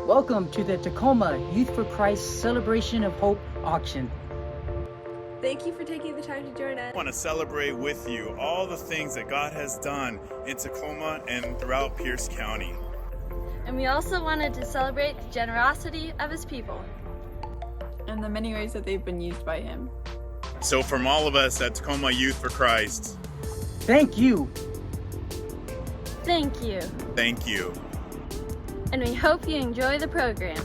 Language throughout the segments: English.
Welcome to the Tacoma Youth for Christ Celebration of Hope auction. Thank you for taking the time to join us. I want to celebrate with you all the things that God has done in Tacoma and throughout Pierce County. And we also wanted to celebrate the generosity of His people and the many ways that they've been used by Him. So from all of us at Tacoma Youth for Christ, Thank you. Thank you. Thank you. And we hope you enjoy the program.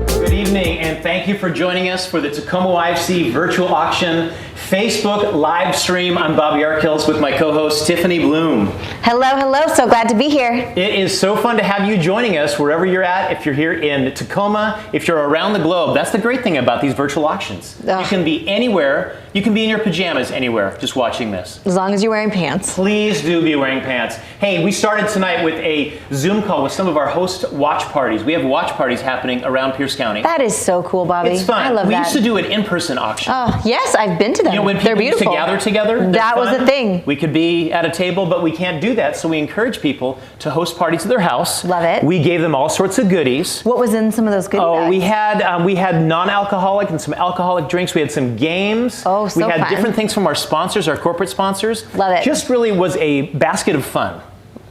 Good evening, and thank you for joining us for the Tacoma YFC virtual auction Facebook live stream. I'm Bobby Arkills with my co-host Tiffany Bloom. Hello, so glad to be here. It is so fun to have you joining us wherever you're at. If you're here in Tacoma, if you're around the globe, that's the great thing about these virtual auctions. Ugh. You can be anywhere. You can be in your pajamas anywhere just watching this. As long as you're wearing pants. Please do be wearing pants. Hey, we started tonight with a Zoom call with some of our host watch parties. We have watch parties happening around Pierce County. That is so cool, Bobby. It's fun. I love we that. used to do an in-person auction. Oh, yes, I've been to them. You know, when They're people used to beautiful. gather together, That was the thing. We could be at a table, but we can't do that, so we encourage people to host parties at their house. Love it. We gave them all sorts of goodies. What was in some of those goodie bags? We had non-alcoholic and some alcoholic drinks. We had some games. Oh, so We had fun. different things from our sponsors, our corporate sponsors. Love it. Just really was a basket of fun.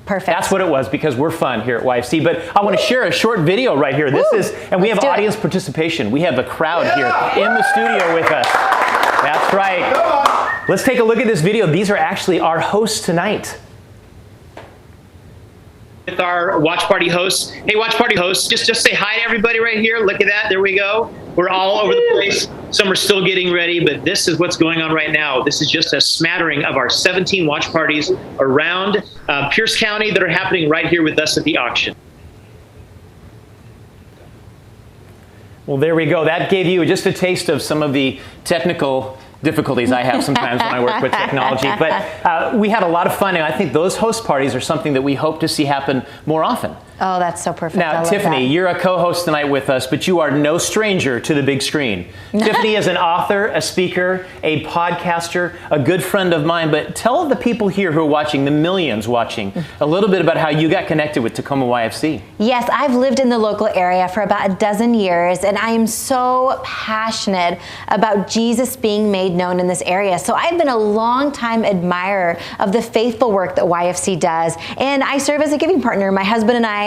Perfect. That's what it was, because we're fun here at YFC. But I want to share a short video right here. This is, and we have Let's do it. audience participation. We have a crowd here in the studio with us. That's right. Let's take a look at this video. These are actually our hosts tonight. With our watch party hosts. Hey, watch party hosts, just say hi to everybody right here. Look at that. There we go. We're all over the place. Some are still getting ready, but this is what's going on right now. This is just a smattering of our 17 watch parties around Pierce County that are happening right here with us at the auction. Well, there we go. That gave you just a taste of some of the technical difficulties I have sometimes when I work with technology. But we had a lot of fun, and I think those host parties are something that we hope to see happen more often. Oh, that's so perfect. I Now, love Tiffany, that. you're a co-host tonight with us, but you are no stranger to the big screen. Tiffany is an author, a speaker, a podcaster, a good friend of mine. But tell the people here who are watching, the millions watching, a little bit about how you got connected with Tacoma YFC. Yes, I've lived in the local area for about a dozen years, and I am so passionate about Jesus being made known in this area. So I've been a long-time admirer of the faithful work that YFC does, and I serve as a giving partner. My husband and I,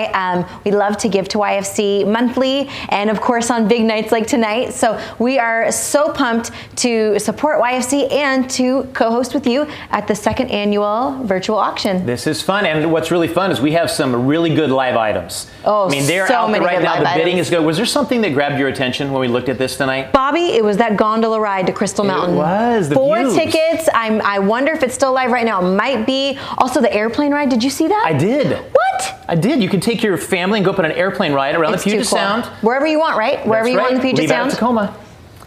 we love to give to YFC monthly, and of course on big nights like tonight. So we are so pumped to support YFC and to co-host with you at the second annual virtual auction. This is fun, and what's really fun is we have some really good live items. Oh, I mean, they're so out there many right good now. The live bidding items. is good. Was there something that grabbed your attention when we looked at this tonight? Bobby, it was that gondola ride to Crystal Mountain. It was. The 4 views. tickets. I wonder if it's still live right now. Might be. Also, the airplane ride. Did you see that? I did. What? I did. You can take your family and go up on an airplane ride around It's the Puget too cool. Sound. Wherever you want, right? Wherever That's you want in the right. Puget Leave out of Sound. Tacoma.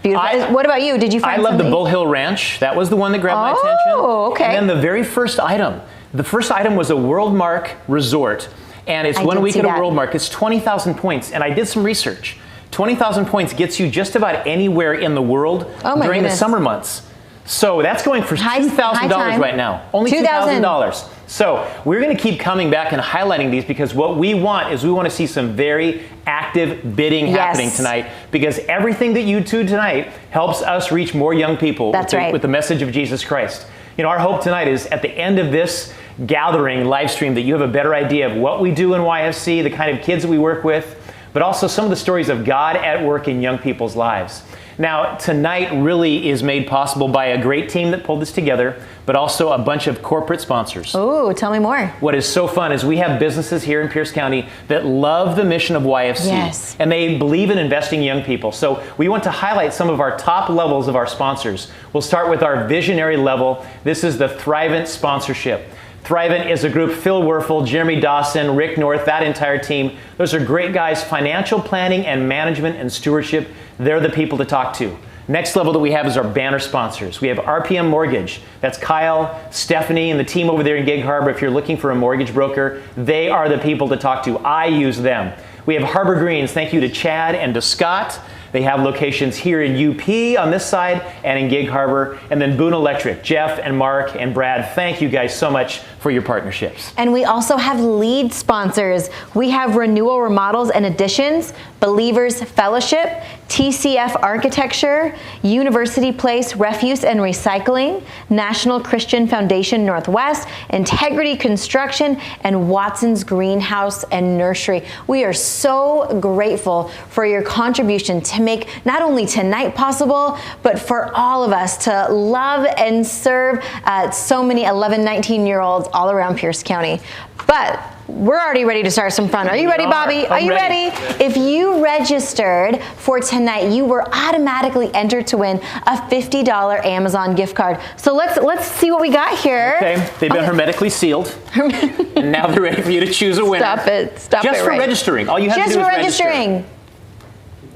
Beautiful. What about you? Did you I find love the something? Bull Hill Ranch. That was the one that grabbed my attention. Oh, okay. And then the very first item. The first item was a World Mark resort. And it's I 1 did week see at a that. World Mark. It's 20,000 points. And I did some research. 20,000 points gets you just about anywhere in the world Oh my during the goodness. summer months. So that's going for High $2,000 time. right now. Only $2,000. $2,000. So we're going to keep coming back and highlighting these, because what we want is we want to see some very active bidding happening tonight, because everything that you do tonight helps us reach more young people That's right. with the message of Jesus Christ. You know, our hope tonight is at the end of this gathering live stream that you have a better idea of what we do in YFC, the kind of kids that we work with, but also some of the stories of God at work in young people's lives. Now, tonight really is made possible by a great team that pulled this together, but also a bunch of corporate sponsors. Oh, tell me more. What is so fun is we have businesses here in Pierce County that love the mission of YFC. Yes. And they believe in investing in young people. So we want to highlight some of our top levels of our sponsors. We'll start with our visionary level. This is the Thrivent sponsorship. Thrivent is a group, Phil Werfel, Jeremy Dawson, Rick North, that entire team. Those are great guys. Financial planning and management and stewardship, they're the people to talk to. Next level that we have is our banner sponsors. We have RPM Mortgage. That's Kyle, Stephanie, and the team over there in Gig Harbor. If you're looking for a mortgage broker, they are the people to talk to. I use them. We have Harbor Greens. Thank you to Chad and to Scott. They have locations here in UP on this side and in Gig Harbor, and then Boone Electric. Jeff and Mark and Brad, thank you guys so much for your partnerships. And we also have lead sponsors. We have Renewal Remodels and Additions, Believers Fellowship, TCF Architecture, University Place Refuse and Recycling, National Christian Foundation Northwest, Integrity Construction, and Watson's Greenhouse and Nursery. We are so grateful for your contribution to make not only tonight possible, but for all of us to love and serve so many 11, 19-year-olds all around Pierce County. But we're already ready to start some fun. Are you ready, Bobby? Are you ready? If you registered for tonight, you were automatically entered to win a $50 Amazon gift card. So let's see what we got here. Okay, they've been hermetically sealed, and now they're ready for you to choose a winner. Stop it. Stop it. Just for registering. All you have to do is register. Just for registering.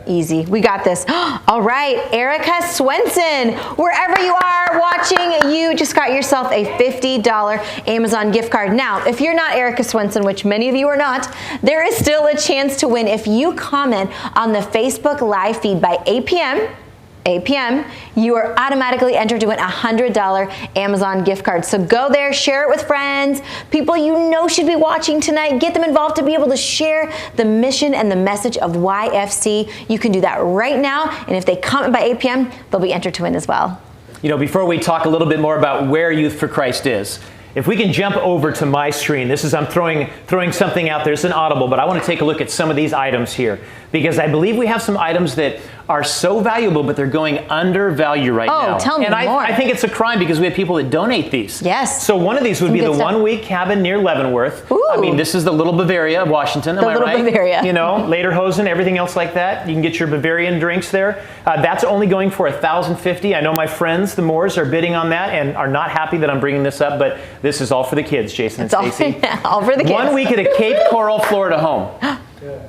Easy. We got this. All right, Erica Swenson, wherever you are watching, you just got yourself a $50 Amazon gift card. Now, if you're not Erica Swenson, which many of you are not, there is still a chance to win if you comment on the Facebook Live feed by 8 p.m., you are automatically entered to win a $100 Amazon gift card. So go there, share it with friends, people you know should be watching tonight. Get them involved to be able to share the mission and the message of YFC. You can do that right now, and if they comment by 8 p.m., they'll be entered to win as well. You know, before we talk a little bit more about where Youth for Christ is, if we can jump over to my screen, I'm throwing something out there. It's an audible, but I want to take a look at some of these items here, because I believe we have some items that are so valuable, but they're going under value right now. Oh, tell me more. I think it's a crime because we have people that donate these. Yes. So one of these would be the stuff. 1 week cabin near Leavenworth. Ooh. I mean, this is the Little Bavaria of Washington. Am I right? Little Bavaria. You know, Lederhosen, everything else like that. You can get your Bavarian drinks there. That's only going for $1,050. I know my friends, the Moores, are bidding on that and are not happy that I'm bringing this up, but this is all for the kids, Jason and Stacy. All for the kids. 1 week at a Cape Coral, Florida home.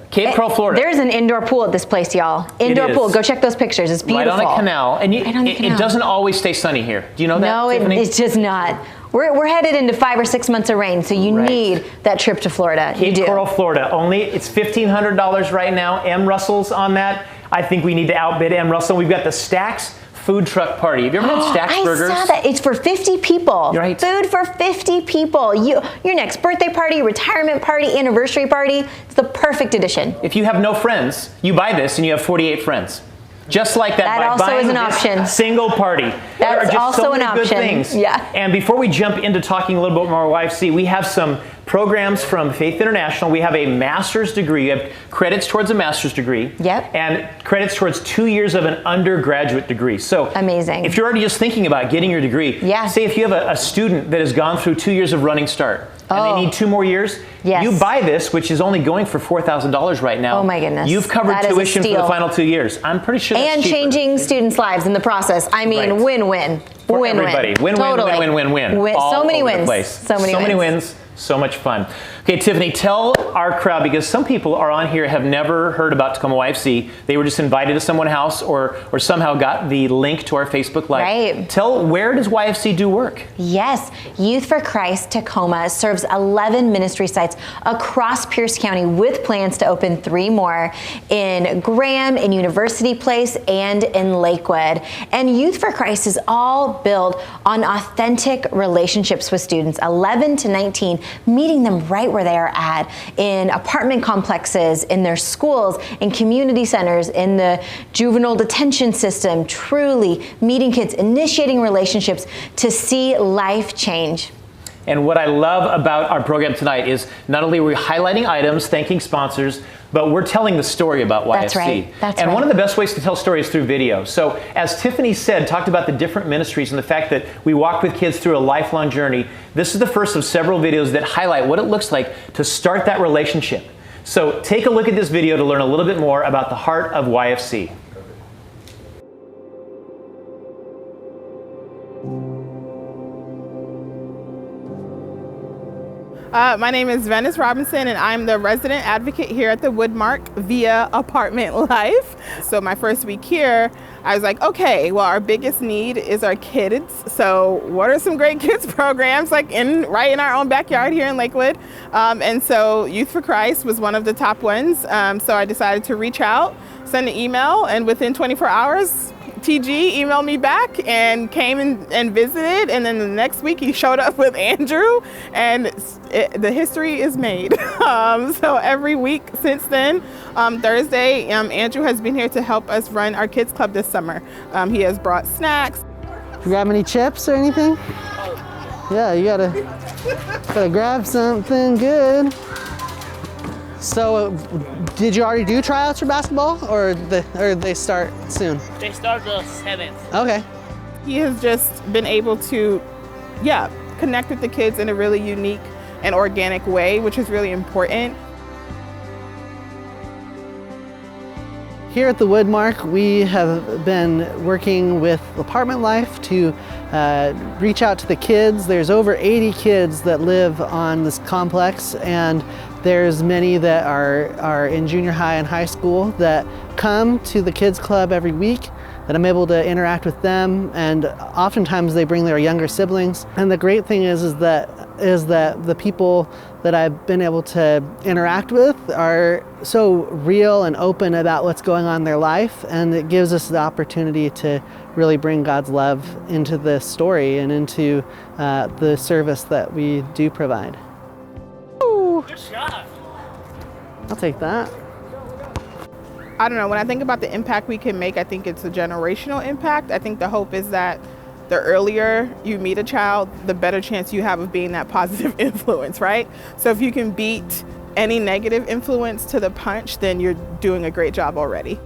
Cape Coral, Florida. There's an indoor pool at this place, y'all. Indoor pool. Go check those pictures. It's beautiful. Right on a canal. And it doesn't always stay sunny here. Do you know that, No, Tiffany? it's just not. We're headed into 5 or 6 months of rain, so you need that trip to Florida. Cape Coral, Florida. It's $1,500 right now. M. Russell's on that. I think we need to outbid M. Russell. We've got the Stacks food truck party. Have you ever had Stacks burgers? I saw that. It's for 50 people. You're right. Food for 50 people. Your next birthday party, retirement party, anniversary party. It's the perfect addition. If you have no friends, you buy this and you have 48 friends. Just like that. That by also buying is an this option. Single party. That's there are just also so many an good option. things. Yeah. And before we jump into talking a little bit more YFC, we have some programs from Faith International. We have a master's degree. You have credits towards a master's degree. Yep. And credits towards 2 years of an undergraduate degree. So amazing. If you're already just thinking about getting your degree, say if you have a student that has gone through 2 years of Running Start, and they need 2 more years, you buy this, which is only going for $4,000 right now. Oh my goodness. You've covered tuition for the final 2 years. I'm pretty sure that's and cheaper. Changing students' lives in the process. I mean, win-win. For Win-win. everybody. Win-win, Totally. win-win. So many wins. So many wins. So much fun. Okay, Tiffany, tell our crowd, because some people are on here have never heard about Tacoma YFC. They were just invited to someone's house or somehow got the link to our Facebook Live. Right. Tell, where does YFC do work? Yes, Youth for Christ Tacoma serves 11 ministry sites across Pierce County with plans to open 3 more in Graham, in University Place, and in Lakewood. And Youth for Christ is all built on authentic relationships with students, 11 to 19, meeting them right where they are at, in apartment complexes, in their schools, in community centers, in the juvenile detention system, truly meeting kids, initiating relationships to see life change. And what I love about our program tonight is not only are we highlighting items, thanking sponsors, but we're telling the story about YFC. That's right. And one of the best ways to tell stories is through video. So as Tiffany said, talked about the different ministries and the fact that we walk with kids through a lifelong journey. This is the first of several videos that highlight what it looks like to start that relationship. So take a look at this video to learn a little bit more about the heart of YFC. My name is Venice Robinson, and I'm the resident advocate here at the Woodmark via Apartment Life. So my first week here, I was like, okay, well, our biggest need is our kids. So what are some great kids programs right in our own backyard here in Lakewood? And so Youth for Christ was one of the top ones. So I decided to reach out, send an email, and within 24 hours, TG emailed me back and came and visited, and then the next week he showed up with Andrew, and the history is made. So every week since then, Thursday, Andrew has been here to help us run our kids club this summer. He has brought snacks. You grab any chips or anything? Yeah, you gotta grab something good. So, did you already do tryouts for basketball, or they start soon? They start the 7th. Okay. He has just been able to, connect with the kids in a really unique and organic way, which is really important. Here at the Woodmark, we have been working with Apartment Life to reach out to the kids. There's over 80 kids that live on this complex, and there's many that are in junior high and high school that come to the kids club every week, that I'm able to interact with them, and oftentimes they bring their younger siblings. And the great thing is that the people that I've been able to interact with are so real and open about what's going on in their life, and it gives us the opportunity to really bring God's love into the story and into the service that we do provide. Good shot. I'll take that. I don't know, when I think about the impact we can make, I think it's a generational impact. I think the hope is that the earlier you meet a child, the better chance you have of being that positive influence, right? So if you can beat any negative influence to the punch, then you're doing a great job already.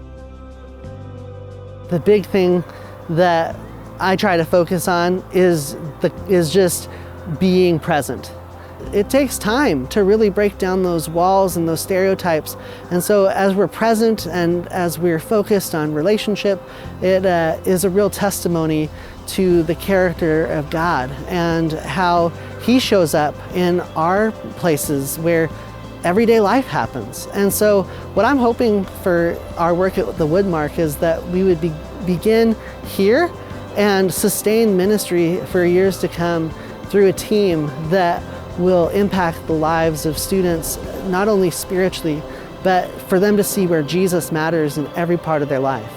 The big thing that I try to focus on is just being present. It takes time to really break down those walls and those stereotypes. And so as we're present and as we're focused on relationship, it is a real testimony to the character of God and how He shows up in our places where everyday life happens. And so what I'm hoping for our work at the Woodmark is that we would begin here and sustain ministry for years to come through a team that will impact the lives of students, not only spiritually, but for them to see where Jesus matters in every part of their life.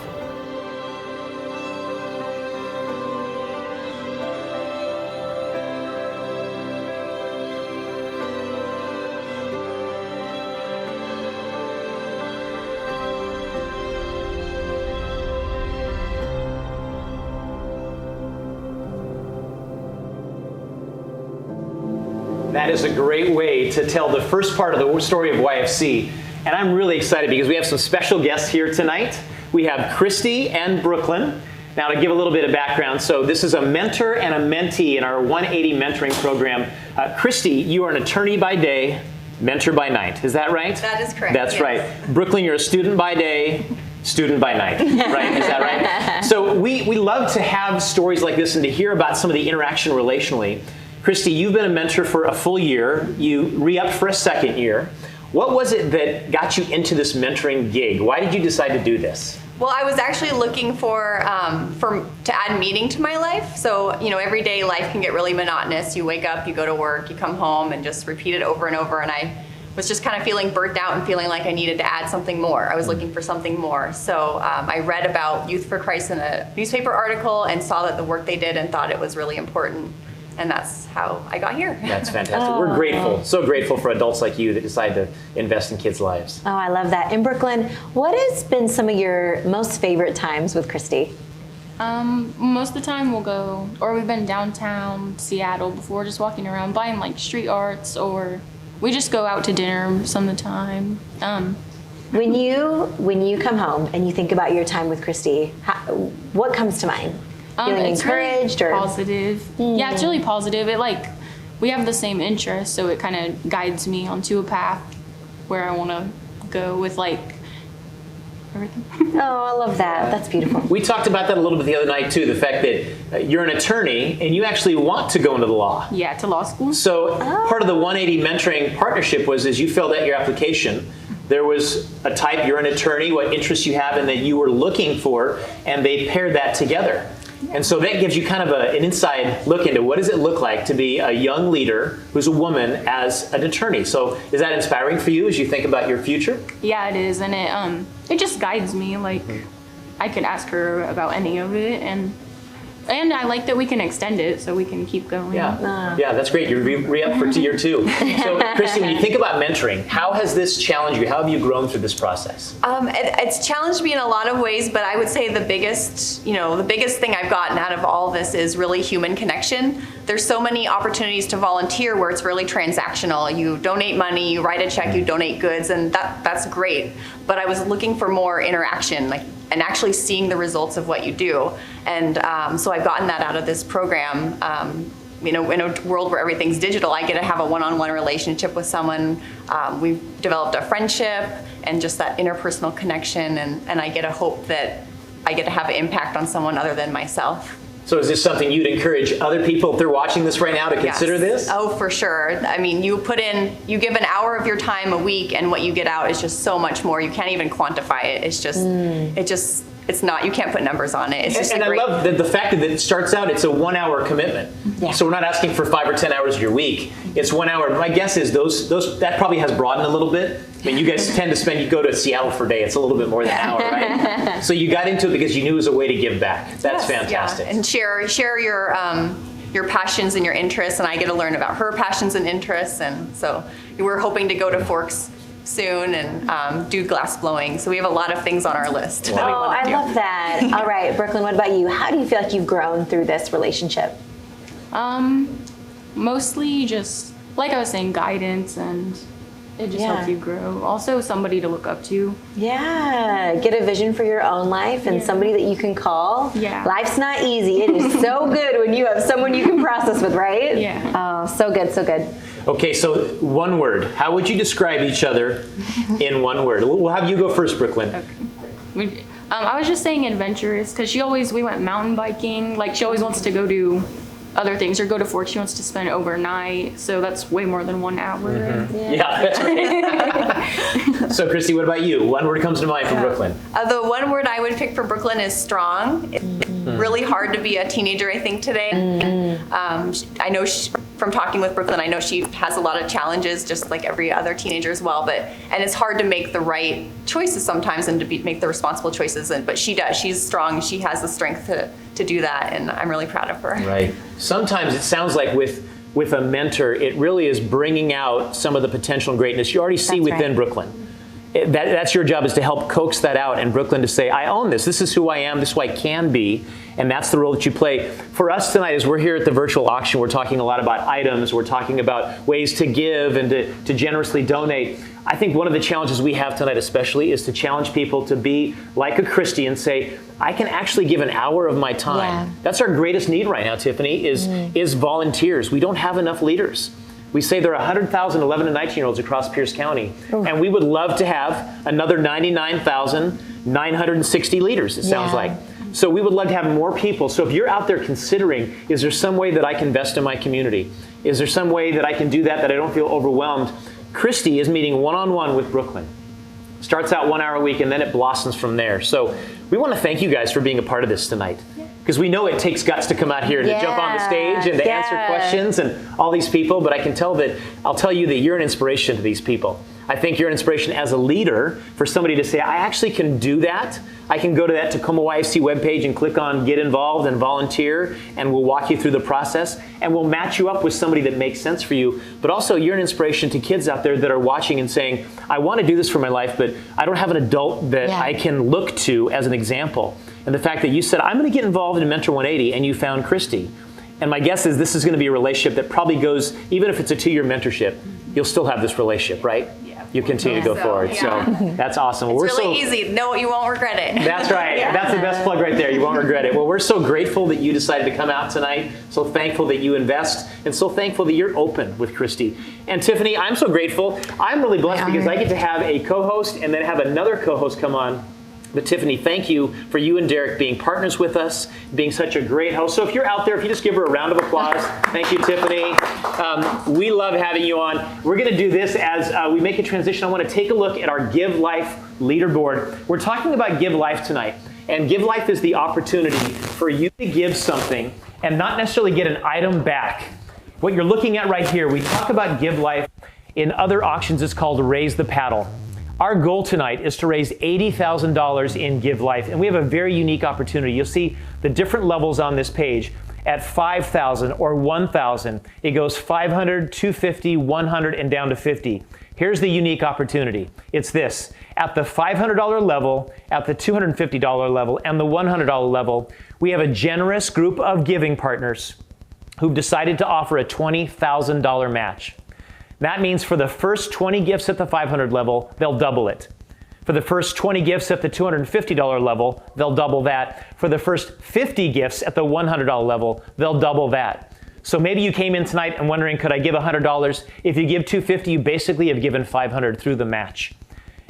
That is a great way to tell the first part of the story of YFC. And I'm really excited because we have some special guests here tonight. We have Christy and Brooklyn. Now, to give a little bit of background, so this is a mentor and a mentee in our 180 mentoring program. Christy, you are an attorney by day, mentor by night. Is that right? That is correct. That's yes. right. Brooklyn, you're a student by day, student by night, right? Is that right? So we love to have stories like this and to hear about some of the interaction relationally. Christy, you've been a mentor for a full year. You re-upped for a second year. What was it that got you into this mentoring gig? Why did you decide to do this? Well, I was actually looking for to add meaning to my life. So, everyday life can get really monotonous. You wake up, you go to work, you come home, and just repeat it over and over. And I was just kind of feeling burnt out and feeling like I needed to add something more. I was looking for something more. So I read about Youth for Christ in a newspaper article and saw that the work they did and thought it was really important. And that's how I got here. That's fantastic. We're grateful, so grateful for adults like you that decide to invest in kids' lives. Oh, I love that. In Brooklyn, what has been some of your most favorite times with Christy? Most of the time we've been downtown Seattle before, just walking around buying like street arts, or we just go out to dinner some of the time. When you come home and you think about your time with Christy, what comes to mind? Feeling encouraged really or positive? Yeah, it's really positive. We have the same interests, so it kind of guides me onto a path where I want to go with everything. Oh, I love that. That's beautiful. We talked about that a little bit the other night too, the fact that you're an attorney and you actually want to go into the law. Yeah, to law school. So part of the 180 mentoring partnership was as you filled out your application, there was a type, you're an attorney, what interests you have and that you were looking for, and they paired that together. And so that gives you kind of an inside look into what does it look like to be a young leader who's a woman as an attorney. So is that inspiring for you as you think about your future? Yeah, it is, and it just guides me. Like, I could ask her about any of it, and I like that we can extend it so we can keep going. Yeah, that's great. You're re-up for year 2. So, Christy, when you think about mentoring, how has this challenged you? How have you grown through this process? It's challenged me in a lot of ways, but I would say the biggest thing I've gotten out of all of this is really human connection. There's so many opportunities to volunteer where it's really transactional. You donate money, you write a check, you donate goods, and that's great. But I was looking for more interaction, and actually seeing the results of what you do. And so I've gotten that out of this program. In a world where everything's digital, I get to have a one-on-one relationship with someone. We've developed a friendship and just that interpersonal connection, and I get to hope that I get to have an impact on someone other than myself. So is this something you'd encourage other people, if they're watching this right now, to consider this? Oh, for sure. I mean, you give an hour of your time a week, and what you get out is just so much more. You can't even quantify it. It's not, you can't put numbers on it. It's just I love the fact that it starts out, it's a 1 hour commitment. Yeah. So we're not asking for 5 or 10 hours of your week. It's 1 hour. My guess is that probably has broadened a little bit. I mean, you guys tend to you go to Seattle for a day. It's a little bit more than an hour, right? So you got into it because you knew it was a way to give back. That's fantastic. Yeah. And share your passions and your interests, and I get to learn about her passions and interests. And so we're hoping to go to Forks soon and do glass blowing. So we have a lot of things on our list. Oh, I love that. All right, Brooklyn, what about you? How do you feel like you've grown through this relationship? Mostly just, like I was saying, guidance, and it just helps you grow. Also, somebody to look up to. Yeah, get a vision for your own life and somebody that you can call. Yeah. Life's not easy. It is so good when you have someone you can process with, right? Yeah. Oh, so good, so good. Okay, so one word. How would you describe each other in one word? We'll have you go first, Brooklyn. Okay. I was just saying adventurous, because we went mountain biking. Like, she always wants to go do other things or go to Forks. She wants to spend overnight, so that's way more than 1 hour. Mm-hmm. Yeah, that's right. So, Christy, what about you? One word comes to mind from Brooklyn. The one word I would pick for Brooklyn is strong. It's really hard to be a teenager, I think, today. I know from talking with Brooklyn, I know she has a lot of challenges, just like every other teenager as well. And it's hard to make the right choices sometimes and to make the responsible choices. But she does. She's strong. She has the strength to do that, and I'm really proud of her. Right. Sometimes it sounds like with a mentor, it really is bringing out some of the potential and greatness you already see within Brooklyn. That's your job, is to help coax that out, and Brooklyn to say, I own this. This is who I am. This is who I can be. And that's the role that you play. For us tonight, as we're here at the virtual auction, we're talking a lot about items. We're talking about ways to give and to generously donate. I think one of the challenges we have tonight especially is to challenge people to be like a Christy and say, I can actually give an hour of my time. Yeah. That's our greatest need right now, Tiffany, is volunteers. We don't have enough leaders. We say there are 100,000 11 and 19-year-olds across Pierce County, and we would love to have another 99,960 leaders, it sounds like. So we would love to have more people. So if you're out there considering, is there some way that I can invest in my community? Is there some way that I can do that I don't feel overwhelmed? Christy is meeting one-on-one with Brooklyn. Starts out 1 hour a week, and then it blossoms from there. So we want to thank you guys for being a part of this tonight. Because we know it takes guts to come out here to jump on the stage and to answer questions and all these people, but I'll tell you that you're an inspiration to these people. I think you're an inspiration as a leader for somebody to say, I actually can do that. I can go to that Tacoma YFC webpage and click on Get Involved and Volunteer, and we'll walk you through the process, and we'll match you up with somebody that makes sense for you. But also, you're an inspiration to kids out there that are watching and saying, I want to do this for my life, but I don't have an adult that I can look to as an example. And the fact that you said, I'm going to get involved in Mentor 180, and you found Christy. And my guess is this is going to be a relationship that probably goes, even if it's a 2-year mentorship, you'll still have this relationship, right? Yeah. You continue to go forward. So that's awesome. Well, it's really easy. No, you won't regret it. That's right. That's the best plug right there. You won't regret it. Well, we're so grateful that you decided to come out tonight. So thankful that you invest, and so thankful that you're open with Christy. And Tiffany, I'm so grateful. I'm really blessed because I get to have a co-host and then have another co-host come on But Tiffany, thank you for you and Derek being partners with us, being such a great host. So if you're out there, if you just give her a round of applause. Thank you, Tiffany. We love having you on. We're going to do this as we make a transition. I want to take a look at our Give Life leaderboard. We're talking about Give Life tonight. And Give Life is the opportunity for you to give something and not necessarily get an item back. What you're looking at right here, we talk about Give Life. In other auctions, it's called Raise the Paddle. Our goal tonight is to raise $80,000 in Give Life, and we have a very unique opportunity. You'll see the different levels on this page. At $5,000 or $1,000, it goes $500, $250, $100, and down to $50. Here's the unique opportunity. It's this. At the $500 level, at the $250 level, and the $100 level, we have a generous group of giving partners who've decided to offer a $20,000 match. That means for the first 20 gifts at the $500 level, they'll double it. For the first 20 gifts at the $250 level, they'll double that. For the first 50 gifts at the $100 level, they'll double that. So maybe you came in tonight and wondering, could I give $100? If you give $250, you basically have given $500 through the match.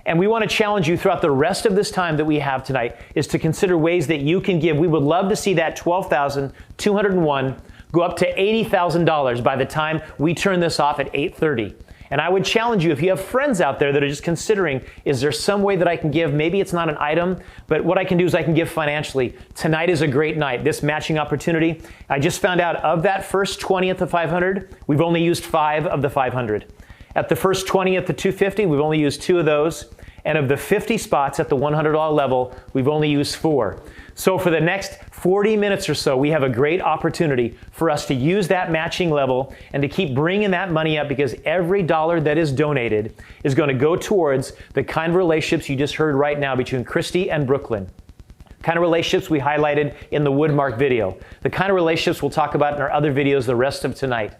And we want to challenge you throughout the rest of this time that we have tonight is to consider ways that you can give. We would love to see that $12,201 go up to $80,000 by the time we turn this off at 8:30. And I would challenge you, if you have friends out there that are just considering, is there some way that I can give? Maybe it's not an item, but what I can do is I can give financially. Tonight is a great night, this matching opportunity. I just found out of that first 20 at the 500, we've only used 5 of the 500. At the first 20 at the 250, we've only used 2 of those. And of the 50 spots at the $100 level, we've only used 4. So for the next 40 minutes or so, we have a great opportunity for us to use that matching level and to keep bringing that money up, because every dollar that is donated is going to go towards the kind of relationships you just heard right now between Christy and Brooklyn. Kind of relationships we highlighted in the Woodmark video. The kind of relationships we'll talk about in our other videos the rest of tonight.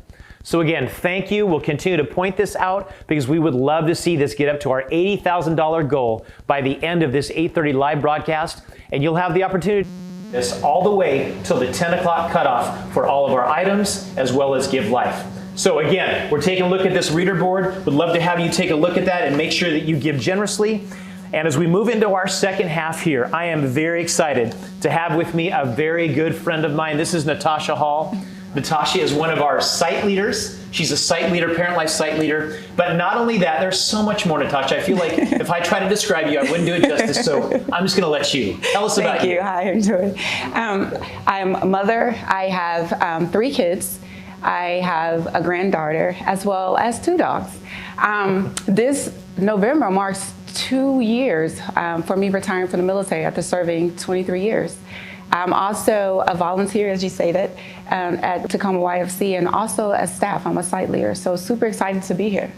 So again, thank you. We'll continue to point this out because we would love to see this get up to our $80,000 goal by the end of this 8:30 live broadcast. And you'll have the opportunity to do this all the way till the 10 o'clock cutoff for all of our items as well as Give Life. So again, we're taking a look at this reader board. We'd love to have you take a look at that and make sure that you give generously. And as we move into our second half here, I am very excited to have with me a very good friend of mine. This is Natasha Hall. Natasha is one of our site leaders. She's a site leader, Parent Life site leader. But not only that, there's so much more, Natasha. I feel like if I try to describe you, I wouldn't do it justice. So I'm just going to let you. Tell us about you. Thank you. Hi, I'm Joy. I'm a mother. I have 3 kids. I have a granddaughter as well as 2 dogs. This November marks 2 years for me retiring from the military after serving 23 years. I'm also a volunteer, as you stated, at Tacoma YFC, and also as staff. I'm a site leader, so super excited to be here.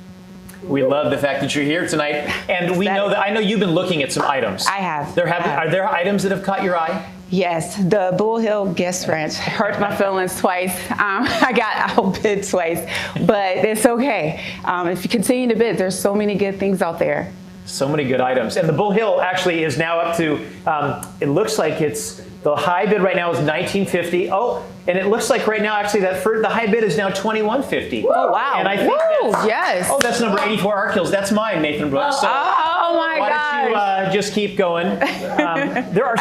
We love the fact that you're here tonight, and we know that I know you've been looking at some items. I have. Are there items that have caught your eye? Yes, the Bull Hill guest ranch hurt my feelings twice. I got outbid twice, but it's okay. If you continue to bid, there's so many good things out there. So many good items, and the Bull Hill actually is now up to. It looks like it's. The high bid right now is $19.50. Oh, and it looks like right now, actually, the high bid is now $21.50. Oh, wow. And I think yes. Oh, that's number 84 Art Kills. That's mine, Nathan Brooks. So oh my why don't you just keep going? There are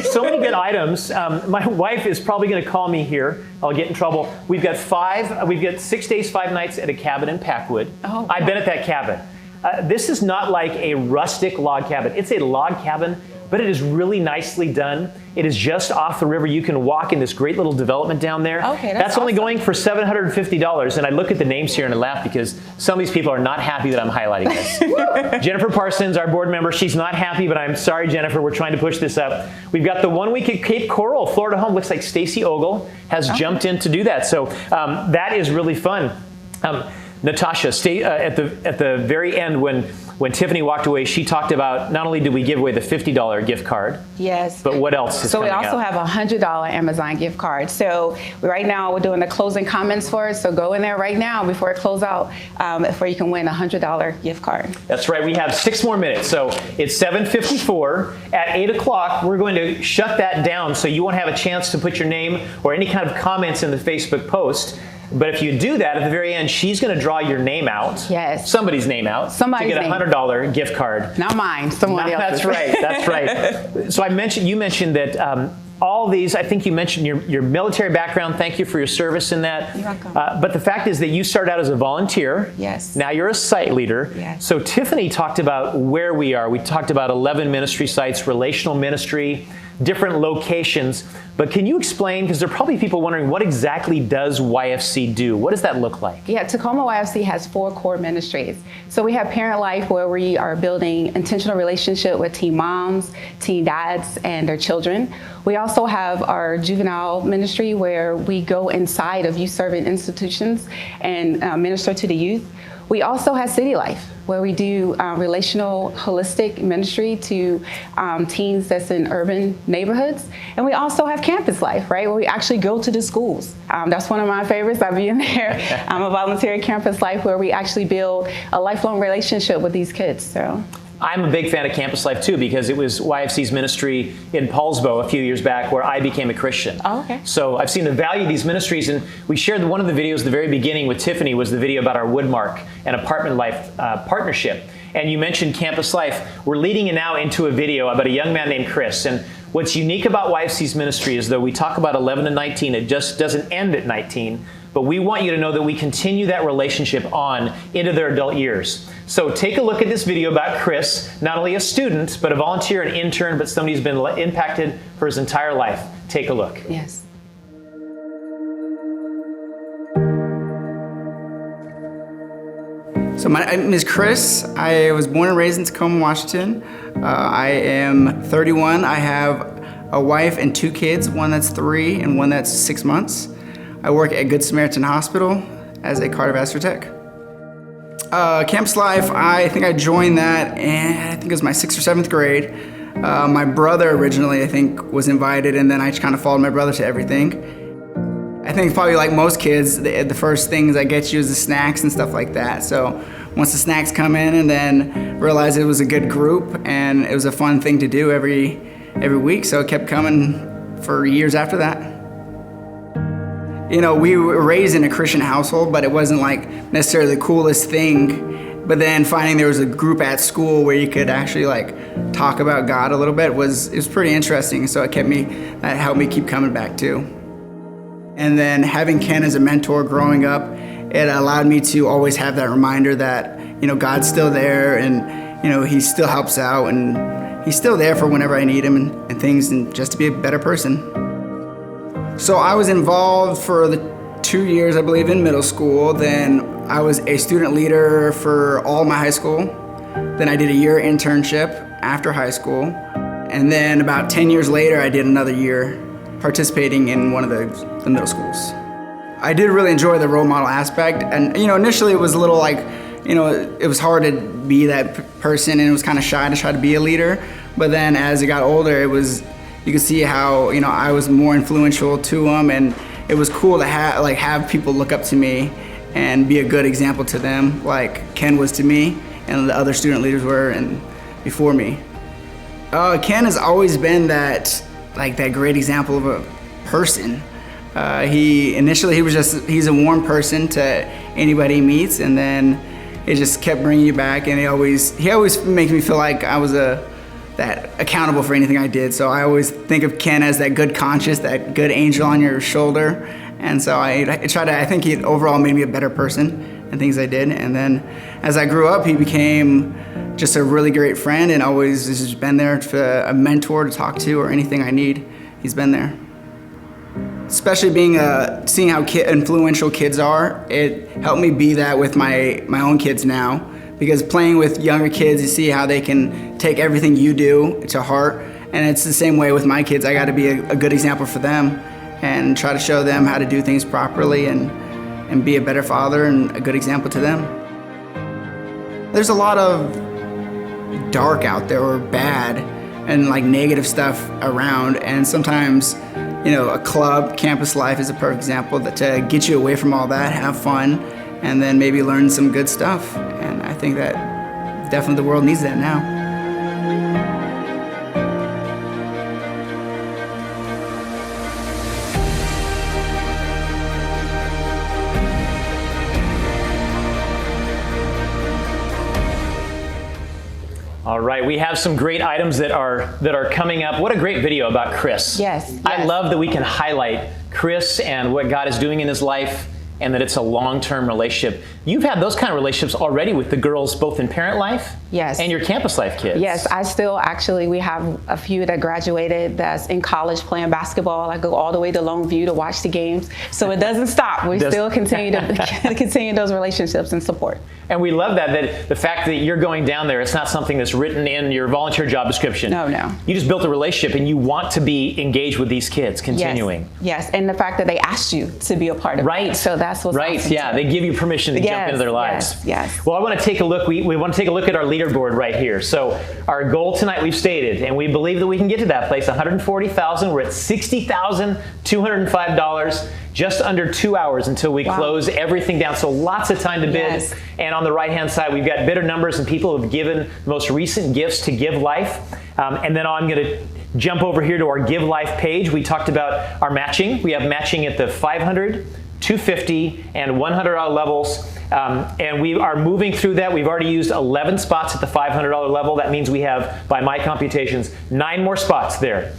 so many good items. My wife is probably going to call me here. I'll get in trouble. We've got 6 days, 5 nights at a cabin in Packwood. Oh, I've been at that cabin. This is not like a rustic log cabin. It's a log cabin, but it is really nicely done. It is just off the river. You can walk in this great little development down there. Okay, that's only going for $750. And I look at the names here and I laugh because some of these people are not happy that I'm highlighting this. Jennifer Parsons, our board member, she's not happy, but I'm sorry, Jennifer, we're trying to push this up. We've got the 1 week at Cape Coral, Florida home. Looks like Stacy Ogle has jumped in to do that. So that is really fun. Natasha, at the very end when Tiffany walked away, she talked about not only did we give away the $50 gift card, yes, but what else is so we coming also up? have a $100 Amazon gift card. So right now we're doing the closing comments for it. So go in there right now before it closes out, before you can win a $100 gift card. That's right. We have 6 more minutes. So it's 7:54. At 8 o'clock, we're going to shut that down so you won't have a chance to put your name or any kind of comments in the Facebook post. But if you do that, at the very end, she's going to draw your name out. Yes. Somebody's name out. Somebody's to get a name. $100 gift card. Not mine, someone else's. That's right. That's right. So you mentioned that all these, I think you mentioned your military background. Thank you for your service in that. You're welcome. But the fact is that you started out as a volunteer. Yes. Now you're a site leader. Yes. So Tiffany talked about where we are. We talked about 11 ministry sites, relational ministry, different locations. But can you explain, because there are probably people wondering, what exactly does YFC do? What does that look like? Yeah, Tacoma YFC has 4 core ministries. So we have Parent Life, where we are building intentional relationship with teen moms, teen dads, and their children. We also have our juvenile ministry, where we go inside of youth-serving institutions and minister to the youth. We also have City Life, where we do relational, holistic ministry to teens that's in urban neighborhoods. And we also have Campus Life, right, where we actually go to the schools. That's one of my favorites. I'll be in there. I'm a volunteer at Campus Life, where we actually build a lifelong relationship with these kids. So. I'm a big fan of Campus Life too, because it was YFC's ministry in Paulsbo a few years back where I became a Christian. Oh, okay. So I've seen the value of these ministries, and we shared one of the videos at the very beginning with Tiffany was the video about our Woodmark and Apartment Life partnership. And you mentioned Campus Life. We're leading you now into a video about a young man named Chris. And what's unique about YFC's ministry is, though we talk about 11 to 19, it just doesn't end at 19. But we want you to know that we continue that relationship on into their adult years. So take a look at this video about Chris, not only a student, but a volunteer and intern, but somebody who's been impacted for his entire life. Take a look. Yes. So my name is Chris. I was born and raised in Tacoma, Washington. I am 31. I have a wife and 2 kids, one that's 3 and one that's 6 months. I work at Good Samaritan Hospital as a cardiovascular tech. Campus Life, I think I joined that in, I think it was my 6th or 7th grade. My brother originally, I think, was invited, and then I just kind of followed my brother to everything. I think probably like most kids, the first things that get you is the snacks and stuff like that. So once the snacks come in, and then realized it was a good group and it was a fun thing to do every week, so it kept coming for years after that. You know, we were raised in a Christian household, but it wasn't like necessarily the coolest thing. But then finding there was a group at school where you could actually like talk about God a little bit it was pretty interesting. So that helped me keep coming back too. And then having Ken as a mentor growing up, it allowed me to always have that reminder that, you know, God's still there, and, you know, he still helps out, and he's still there for whenever I need him and things, and just to be a better person. So I was involved for the 2 years, I believe, in middle school. Then I was a student leader for all my high school. Then I did a year internship after high school. And then about 10 years later, I did another year participating in one of the middle schools. I did really enjoy the role model aspect. And, you know, initially it was a little like, you know, it was hard to be that person, and it was kind of shy to try to be a leader. But then as I got older, you could see how, you know, I was more influential to them, and it was cool to have people look up to me and be a good example to them, like Ken was to me and the other student leaders were and before me. Ken has always been that great example of a person. He's a warm person to anybody he meets, and then it just kept bringing you back, and he always makes me feel like I was that accountable for anything I did. So I always think of Ken as that good conscience, that good angel on your shoulder. And so I think he overall made me a better person and things I did. And then as I grew up, he became just a really great friend, and always has just been there for a mentor to talk to or anything I need. He's been there. Especially seeing how influential kids are, it helped me be that with my own kids now. Because playing with younger kids, you see how they can take everything you do to heart. And it's the same way with my kids. I got to be a good example for them and try to show them how to do things properly and be a better father and a good example to them. There's a lot of dark out there, or bad and like negative stuff around. And sometimes, you know, a club, Campus Life is a perfect example to get you away from all that, have fun, and then maybe learn some good stuff. And I think that definitely the world needs that now. All right, we have some great items that are coming up. What a great video about Chris. Yes. I love that we can highlight Chris and what God is doing in his life, and that it's a long-term relationship. You've had those kind of relationships already with the girls, both in parent life yes. and your campus life kids. Yes, I still actually, we have a few that graduated that's in college playing basketball. I go all the way to Longview to watch the games. So it doesn't stop. We still continue to continue those relationships and support. And we love that the fact that you're going down there, it's not something that's written in your volunteer job description. No. You just built a relationship and you want to be engaged with these kids, continuing. Yes, and the fact that they asked you to be a part of it. So that's what's awesome yeah, they give you permission to jump into their lives. Yes. Well, I want to take a look. We want to take a look at our leaderboard right here. So our goal tonight we've stated, and we believe that we can get to that place, $140,000. We're at $60,205. Just under 2 hours until we close everything down. So lots of time to bid. Yes. And on the right-hand side, we've got bidder numbers and people who have given the most recent gifts to Give Life. And then I'm going to jump over here to our Give Life page. We talked about our matching. We have matching at the $500, $250, and $100 levels. And we are moving through that. We've already used 11 spots at the $500 level. That means we have, by my computations, 9 more spots there.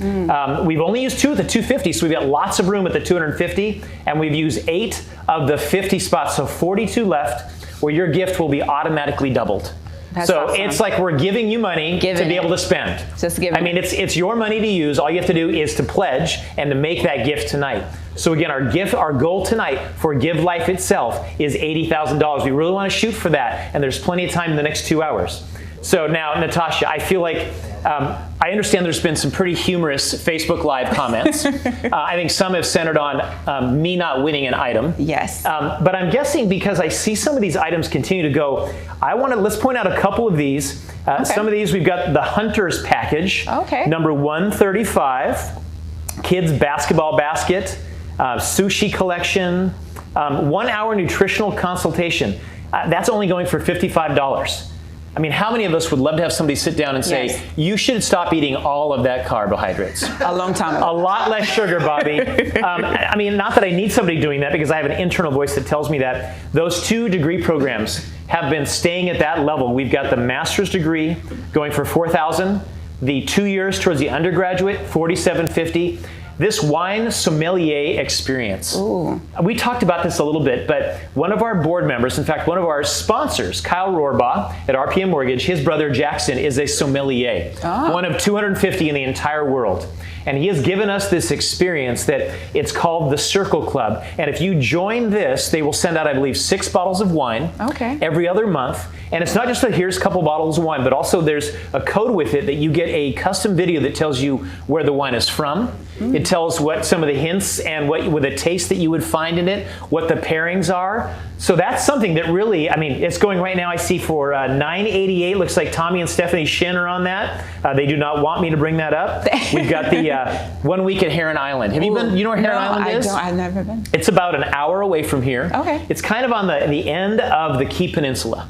We've only used 2 at the 250, so we've got lots of room at the 250. And we've used 8 of the 50 spots, so 42 left, where your gift will be automatically doubled. That's so awesome. It's like we're giving you money to be able to spend. Just give it. I mean, it's your money to use. All you have to do is to pledge and to make that gift tonight. So again, our goal tonight for Give Life itself is $80,000. We really want to shoot for that, and there's plenty of time in the next 2 hours. So now, Natasha, I feel like I understand there's been some pretty humorous Facebook Live comments. I think some have centered on me not winning an item. Yes. But I'm guessing because I see some of these items continue to go, let's point out a couple of these. Some of these, we've got the Hunters package. Okay. Number 135, kids basketball basket, sushi collection, 1 hour nutritional consultation. That's only going for $55. I mean, how many of us would love to have somebody sit down and say, you should stop eating all of that carbohydrates? A long time ago. A lot less sugar, Bobby. I mean, not that I need somebody doing that because I have an internal voice that tells me that. Those 2 degree programs have been staying at that level. We've got the master's degree going for $4,000, the 2 years towards the undergraduate, $4,750. This wine sommelier experience. Ooh. We talked about this a little bit, but one of our board members, in fact, one of our sponsors, Kyle Rohrbaugh at RPM Mortgage, his brother Jackson is a sommelier, one of 250 in the entire world. And he has given us this experience that it's called the Circle Club. And if you join this, they will send out, I believe, 6 bottles of wine every other month. And it's not just that here's a couple bottles of wine, but also there's a code with it that you get a custom video that tells you where the wine is from. It tells what some of the hints and what with the taste that you would find in it, what the pairings are. So that's something that really, I mean, it's going right now, I see for $9.88. Looks like Tommy and Stephanie Shin are on that. They do not want me to bring that up. We've got the 1 week at Heron Island. Have you been? You know where Heron Island is? No, I've never been. It's about an hour away from here. Okay. It's kind of on the end of the Key Peninsula.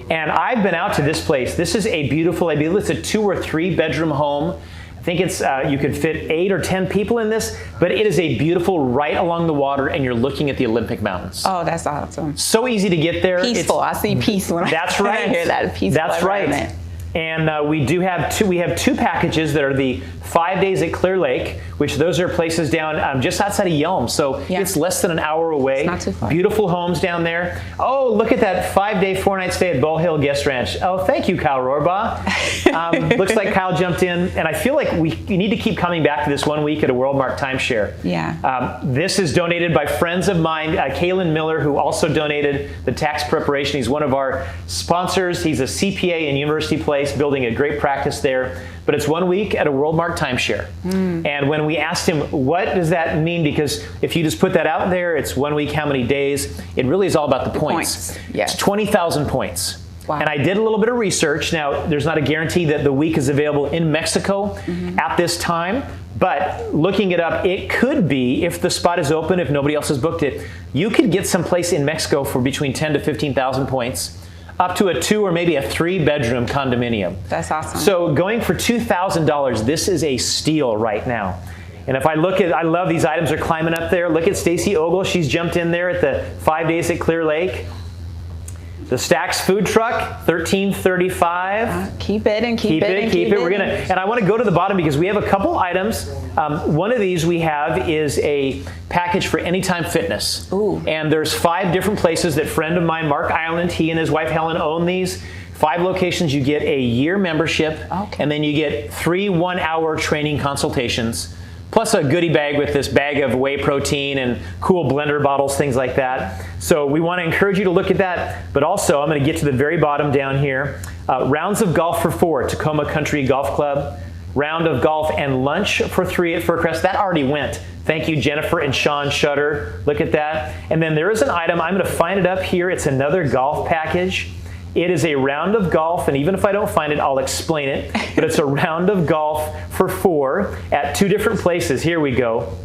And I've been out to this place. This is a beautiful, I believe it's a 2 or 3 bedroom home. I think it's you could fit 8 or 10 people in this, but it is a beautiful right along the water, and you're looking at the Olympic Mountains. Oh, that's awesome. So easy to get there. Peaceful. I see peace when that's when right. I hear that. Peaceful. That's right. And we do have 2. We have 2 packages that are the 5 days at Clear Lake, which those are places down just outside of Yelm. So it's less than an hour away. It's not too far. Beautiful homes down there. Oh, look at that 5-day, 4-night stay at Bull Hill Guest Ranch. Oh, thank you, Kyle Rohrbaugh. Looks like Kyle jumped in. And I feel like we need to keep coming back to this 1 week at a WorldMark timeshare. Yeah. This is donated by friends of mine, Kaylin Miller, who also donated the tax preparation. He's one of our sponsors. He's a CPA in University Place, building a great practice there. But it's 1 week at a WorldMark timeshare. And when we asked him, what does that mean? Because if you just put that out there, it's 1 week, how many days? It really is all about the points. Yes. It's 20,000 points. Wow. And I did a little bit of research. Now, there's not a guarantee that the week is available in Mexico at this time. But looking it up, it could be, if the spot is open, if nobody else has booked it, you could get someplace in Mexico for between 10 to 15,000 points. Up to a 2 or maybe a 3-bedroom condominium. That's awesome. So going for $2,000, this is a steal right now. And if I look at, I love these items are climbing up there. Look at Stacy Ogle. She's jumped in there at the 5 days at Clear Lake. The Stacks food truck, $13.35. Keep it and keep it. We're gonna, and I want to go to the bottom because we have a couple items. One of these we have is a package for Anytime Fitness. Ooh. And there's 5 different places that friend of mine, Mark Island, he and his wife Helen own these. 5 locations, you get a year membership, and then you get 3 one-hour training consultations, plus a goodie bag with this bag of whey protein and cool blender bottles, things like that. So we want to encourage you to look at that, but also I'm going to get to the very bottom down here. Rounds of golf for 4, Tacoma Country Golf Club. Round of golf and lunch for 3 at Furcrest. That already went. Thank you, Jennifer and Sean Shutter. Look at that. And then there is an item, I'm going to find it up here. It's another golf package. It is a round of golf, and even if I don't find it, I'll explain it. But it's a round of golf for 4 at 2 different places. Here we go.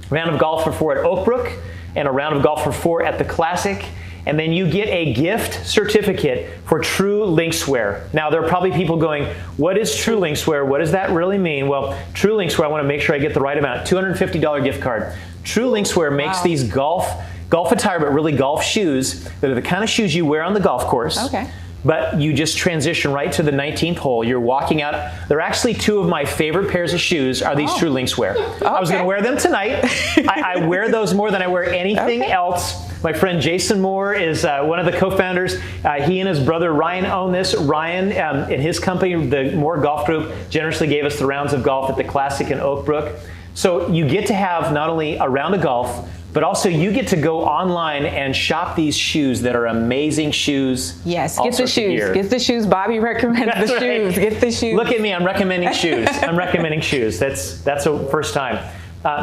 Round of golf for 4 at Oakbrook, and a round of golf for 4 at the Classic. And then you get a gift certificate for True Linkswear. Now, there are probably people going, what is True Linkswear? What does that really mean? Well, True Linkswear, I want to make sure I get the right amount. $250 gift card. True Linkswear makes these golf attire, but really golf shoes that are the kind of shoes you wear on the golf course. Okay. But you just transition right to the 19th hole. You're walking out. They're actually 2 of my favorite pairs of shoes are these True Linkswear. Okay. I was going to wear them tonight. I wear those more than I wear anything else. My friend Jason Moore is one of the co-founders. He and his brother Ryan own this. Ryan and his company, the Moore Golf Group, generously gave us the rounds of golf at the Classic in Oakbrook. So you get to have not only a round of golf, but also you get to go online and shop these shoes that are amazing shoes. Yes, get the shoes. Get the shoes. Bobby recommends the shoes. Get the shoes. Look at me, I'm recommending shoes. I'm recommending shoes. That's a first time.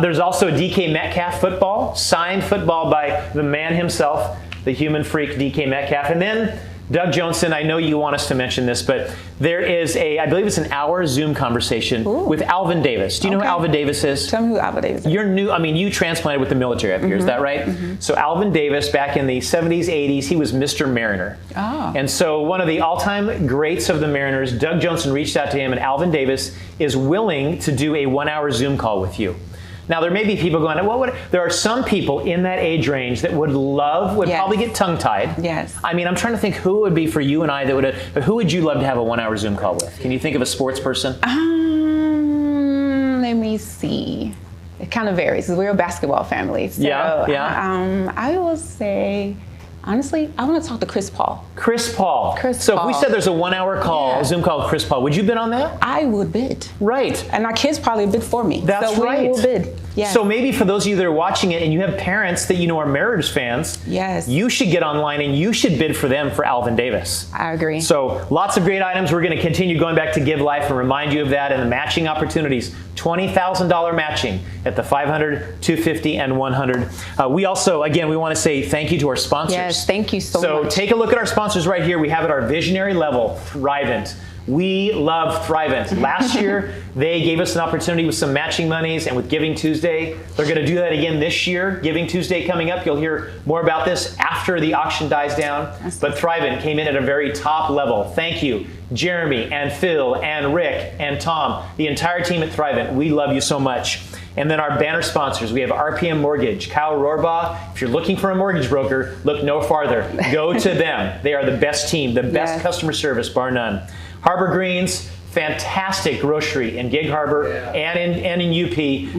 There's also a DK Metcalf football, signed football by the man himself, the human freak DK Metcalf. And then Doug Johnson, I know you want us to mention this, but there is I believe it's an hour Zoom conversation with Alvin Davis. Do you know who Alvin Davis is? Tell me who Alvin Davis is. You're new, you transplanted with the military up here, is that right? So Alvin Davis, back in the 70s, 80s, he was Mr. Mariner. Oh. And so one of the all-time greats of the Mariners, Doug Johnson, reached out to him, and Alvin Davis is willing to do a 1-hour Zoom call with you. Now, there may be people going, well, there are some people in that age range that would probably get tongue-tied. Yes. I'm trying to think who it would be for you and I but who would you love to have a 1-hour Zoom call with? Can you think of a sports person? Let me see. It kind of varies because we're a basketball family. So, I will say, honestly, I want to talk to Chris Paul. Chris Paul. So if we said there's a 1-hour call, Zoom call with Chris Paul, would you bid on that? I would bid. Right. And our kids probably bid for me. That's so right. We will bid. Yes. So maybe for those of you that are watching it and you have parents that are Mariners fans, you should get online and you should bid for them for Alvin Davis. I agree. So lots of great items. We're going to continue going back to Give Life and remind you of that and the matching opportunities. $20,000 matching at the 500, 250, and 100. We also, again, we want to say thank you to our sponsors. Yes, thank you so much. So take a look at our sponsors right here. We have at our visionary level, Thrivent. We love Thrivent. Last year, they gave us an opportunity with some matching monies and with Giving Tuesday. They're going to do that again this year. Giving Tuesday coming up. You'll hear more about this after the auction dies down. But Thrivent came in at a very top level. Thank you, Jeremy and Phil and Rick and Tom, the entire team at Thrivent. We love you so much. And then our banner sponsors, we have RPM Mortgage, Kyle Rohrbaugh. If you're looking for a mortgage broker, look no farther. Go to them. They are the best team, the best customer service, bar none. Harbor Greens, fantastic grocery in Gig Harbor and in UP.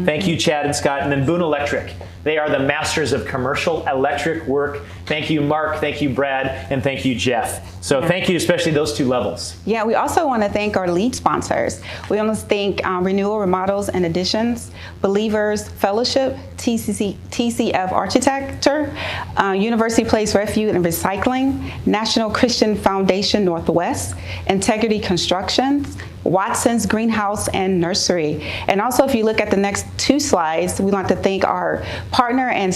Thank you, Chad and Scott. And then Boone Electric. They are the masters of commercial electric work. Thank you, Mark. Thank you, Brad. And thank you, Jeff. So thank you, especially those 2 levels. Yeah, we also want to thank our lead sponsors. We want to thank Renewal Remodels and Additions, Believers Fellowship, TCF Architecture, University Place Refuge and Recycling, National Christian Foundation Northwest, Integrity Constructions, Watson's Greenhouse and Nursery. And also, if you look at the next 2 slides, we want to thank our partner and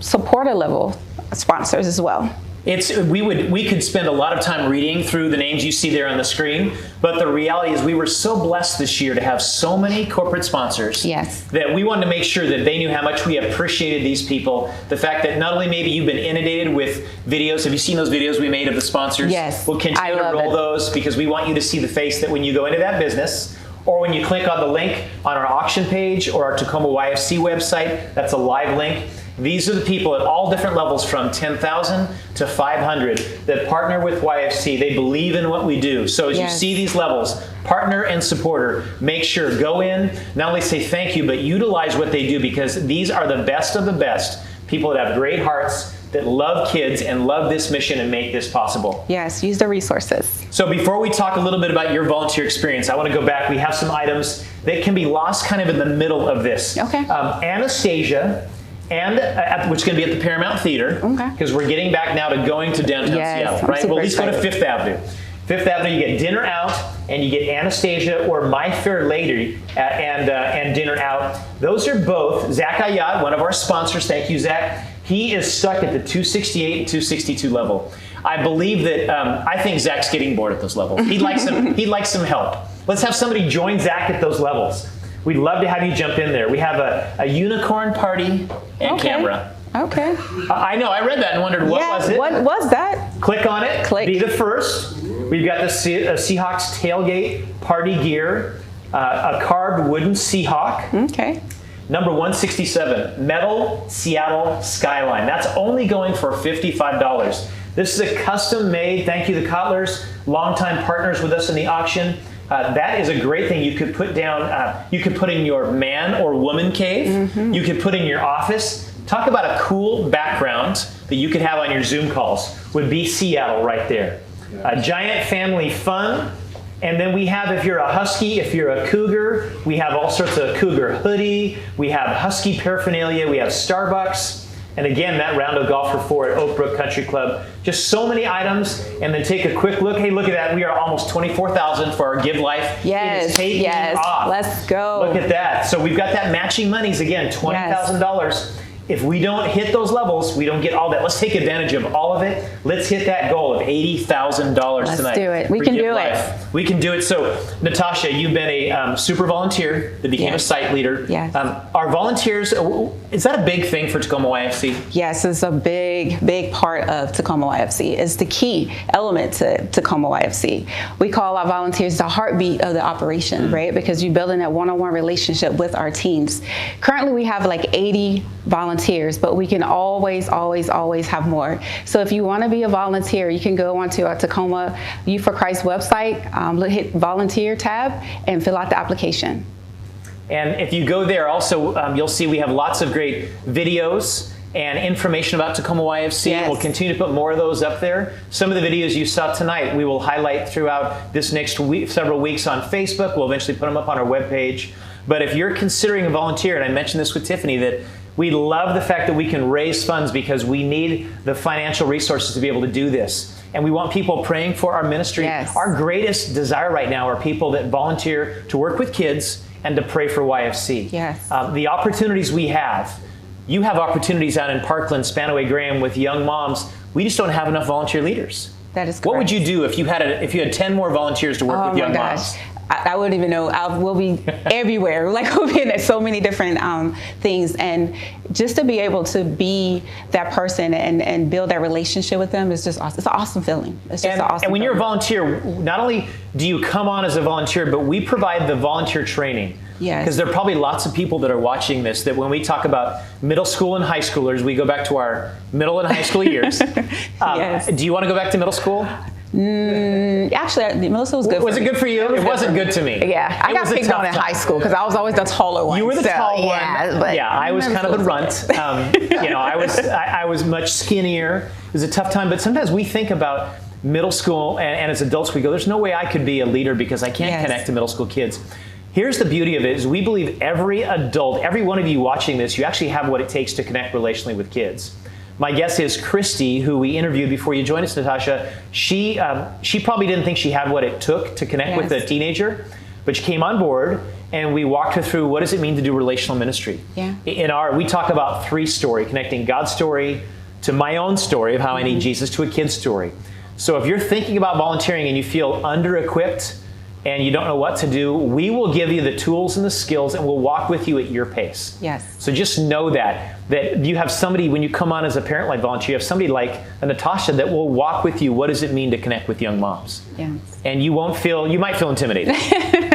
supporter level sponsors as well. We could spend a lot of time reading through the names you see there on the screen, but the reality is we were so blessed this year to have so many corporate sponsors that we wanted to make sure that they knew how much we appreciated these people. The fact that not only maybe you've been inundated with videos, have you seen those videos we made of the sponsors? Yes. We'll continue to roll those because we want you to see the face that when you go into that business, or when you click on the link on our auction page or our Tacoma YFC website, that's a live link. These are the people at all different levels from 10,000 to 500 that partner with YFC. They believe in what we do. So as you see these levels, partner and supporter, make sure, go in, not only say thank you, but utilize what they do, because these are the best of the best. People that have great hearts, that love kids and love this mission and make this possible. Yes, use the resources. So before we talk a little bit about your volunteer experience, I want to go back. We have some items that can be lost kind of in the middle of this. Okay. Anastasia, and which is going to be at the Paramount Theater, because we're getting back now to going to downtown Seattle, right? Well, at least go to Fifth Avenue. Fifth Avenue, you get dinner out, and you get Anastasia or My Fair Lady and dinner out. Those are both Zach Ayat, one of our sponsors. Thank you, Zach. He is stuck at the 268 and 262 level. I believe that I think Zach's getting bored at those levels. He'd like some help. Let's have somebody join Zach at those levels. We'd love to have you jump in there. We have a unicorn party and camera. Okay. I know. I read that and wondered what was it. What was that? Click on it. Click. Be the first. We've got the Seahawks tailgate party gear, a carved wooden Seahawk. Okay. Number 167, metal Seattle skyline. That's only going for $55. This is a custom made, thank you the Cotlers, longtime partners with us in the auction. That is a great thing you could put down, you could put in your man or woman cave. You could put in your office. Talk about a cool background that you could have on your Zoom calls would be Seattle right there. Giant family fun. And then we have, if you're a Husky, if you're a Cougar, we have all sorts of Cougar hoodie. We have Husky paraphernalia. We have Starbucks. And again, that round of golf for 4 at Oak Brook Country Club. Just so many items. And then take a quick look. Hey, look at that. We are almost $24,000 for our Give Life. Yes, it is taking off. Let's go. Look at that. So we've got that matching monies again, $20,000. If we don't hit those levels, we don't get all that. Let's take advantage of all of it. Let's hit that goal of $80,000 tonight. Let's do it. We can do it. We can do it. So, Natasha, you've been a super volunteer that became a site leader. Yes. Our volunteers, is that a big thing for Tacoma YFC? Yes, it's a big part of Tacoma YFC. It's the key element to Tacoma YFC. We call our volunteers the heartbeat of the operation, right? Because you're building that one-on-one relationship with our teams. Currently, we have like 80 volunteers, but we can always have more. So if you want to be a volunteer, you can go onto our Tacoma Youth for Christ website, hit volunteer tab, and fill out the application. And if you go there also, you'll see we have lots of great videos and information about Tacoma YFC. Yes. We'll continue to put more of those up there. Some of the videos you saw tonight, we will highlight throughout this next week, several weeks on Facebook. We'll eventually put them up on our webpage. But if you're considering a volunteer, and I mentioned this with Tiffany, that we love the fact that we can raise funds because we need the financial resources to be able to do this. And we want people praying for our ministry. Yes. Our greatest desire right now are people that volunteer to work with kids and to pray for YFC. Yes. The opportunities we have, you have opportunities out in Parkland, Spanaway Graham with young moms. We just don't have enough volunteer leaders. That is correct. What would you do if you had 10 more volunteers to work with young moms? I wouldn't even know. We'll be everywhere. Like we'll be in so many different things, and just to be able to be that person and build that relationship with them is just awesome. It's an awesome feeling. It's just an awesome. And when feeling. you're a volunteer, not only do you come on as a volunteer, but we provide the volunteer training. Yes. Because there are probably lots of people that are watching this that when we talk about middle school and high schoolers, we go back to our middle and high school years. Yes. Do you want to go back to middle school? Actually, middle school was good. Was it good for you? It wasn't good to me. Yeah, I got picked on in high school because I was always the taller one. You were the tall one. But yeah, I was kind of the runt. I was much skinnier. It was a tough time. But sometimes we think about middle school, and as adults, we go, "There's no way I could be a leader because I can't connect to middle school kids." Here's the beauty of it: is we believe every adult, every one of you watching this, you actually have what it takes to connect relationally with kids. My guess is Christy, who we interviewed before you joined us, Natasha, she probably didn't think she had what it took to connect with a teenager, but she came on board and we walked her through what does it mean to do relational ministry. Yeah. We talk about 3 story, connecting God's story to my own story of how I need Jesus to a kid's story. So if you're thinking about volunteering and you feel under-equipped and you don't know what to do, we will give you the tools and the skills and we'll walk with you at your pace. Yes. So just know that. that you have somebody, when you come on as a Parent Life volunteer, you have somebody like a Natasha that will walk with you. What does it mean to connect with young moms? Yes. And you might feel intimidated.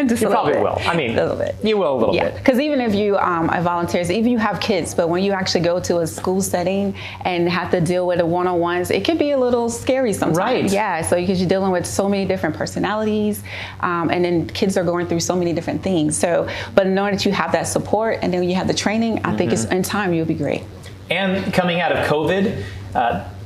Just you a probably little bit. will. I mean, a little bit. You will a little bit. Because even if you are volunteers, even you have kids, but when you actually go to a school setting and have to deal with the one-on-ones, it can be a little scary sometimes. Right. Yeah. So because you're dealing with so many different personalities, and then kids are going through so many different things. So, but knowing that you have that support and then you have the training, I think it's in time you'll be great. And coming out of COVID,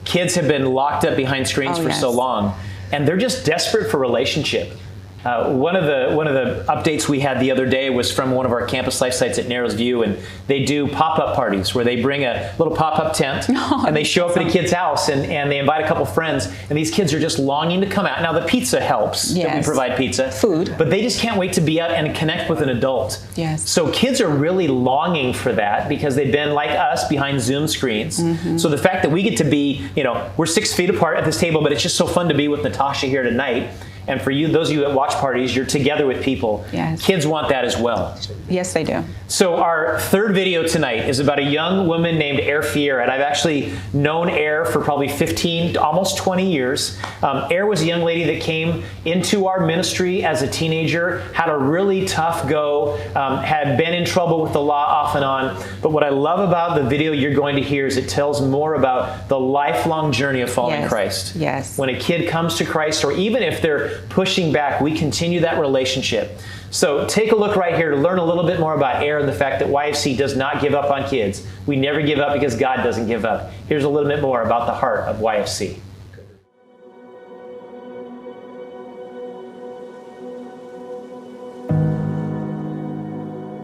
kids have been locked up behind screens for so long, and they're just desperate for relationship. One of the updates we had the other day was from one of our campus life sites at Narrows View, and they do pop-up parties where they bring a little pop-up tent and they show up at a kid's house and they invite a couple friends, and these kids are just longing to come out. Now the pizza helps, that we provide pizza, food, but they just can't wait to be out and connect with an adult. Yes. So kids are really longing for that because they've been like us behind Zoom screens. So the fact that we get to be, we're 6 feet apart at this table, but it's just so fun to be with Natasha here tonight. And for you, those of you at watch parties, you're together with people. Yes. Kids want that as well. Yes, they do. So our third video tonight is about a young woman named Air Fiera, and I've actually known Air for probably 15, almost 20 years. Air was a young lady that came into our ministry as a teenager, had a really tough go, had been in trouble with the law off and on. But what I love about the video you're going to hear is it tells more about the lifelong journey of following Christ. Yes. When a kid comes to Christ, or even if they're pushing back, we continue that relationship. So take a look right here to learn a little bit more about Air and the fact that YFC does not give up on kids. We never give up because God doesn't give up. Here's a little bit more about the heart of YFC.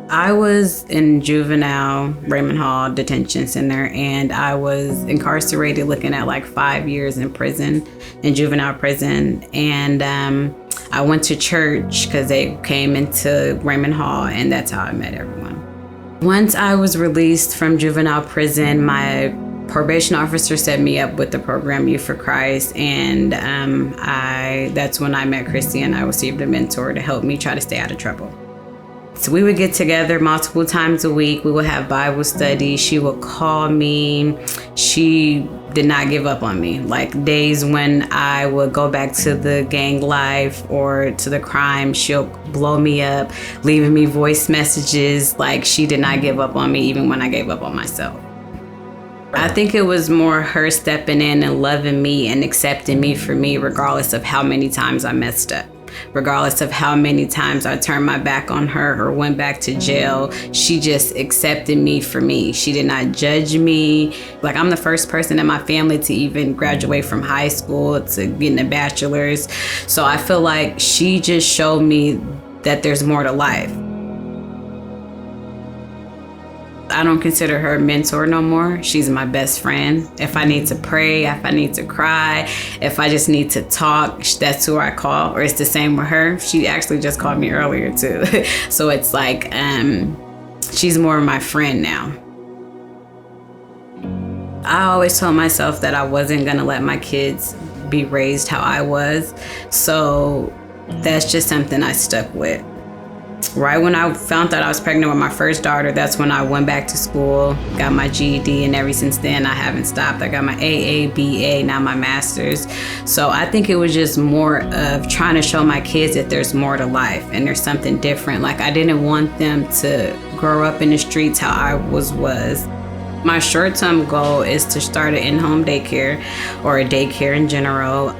I was in juvenile Raymond Hall Detention Center, and I was incarcerated looking at like 5 years in prison, in juvenile prison. And I went to church because they came into Raymond Hall, and that's how I met everyone. Once I was released from juvenile prison, my probation officer set me up with the program Youth for Christ, and that's when I met Christy, and I received a mentor to help me try to stay out of trouble. So we would get together multiple times a week. We would have Bible study. She would call me. She did not give up on me. Like days when I would go back to the gang life or to the crime, she'll blow me up, leaving me voice messages. Like she did not give up on me even when I gave up on myself. I think it was more her stepping in and loving me and accepting me for me, regardless of how many times I messed up. Regardless of how many times I turned my back on her or went back to jail, she just accepted me for me. She did not judge me. Like I'm the first person in my family to even graduate from high school to getting a bachelor's. So I feel like she just showed me that there's more to life. I don't consider her a mentor no more. She's my best friend. If I need to pray, if I need to cry, if I just need to talk, that's who I call. Or it's the same with her. She actually just called me earlier too. So it's like, she's more of my friend now. I always told myself that I wasn't gonna let my kids be raised how I was. So that's just something I stuck with. Right when I found out I was pregnant with my first daughter, that's when I went back to school, got my GED, and ever since then I haven't stopped. I got my AA, BA, now my master's. So I think it was just more of trying to show my kids that there's more to life and there's something different. Like I didn't want them to grow up in the streets how I was. My short-term goal is to start an in-home daycare or a daycare in general,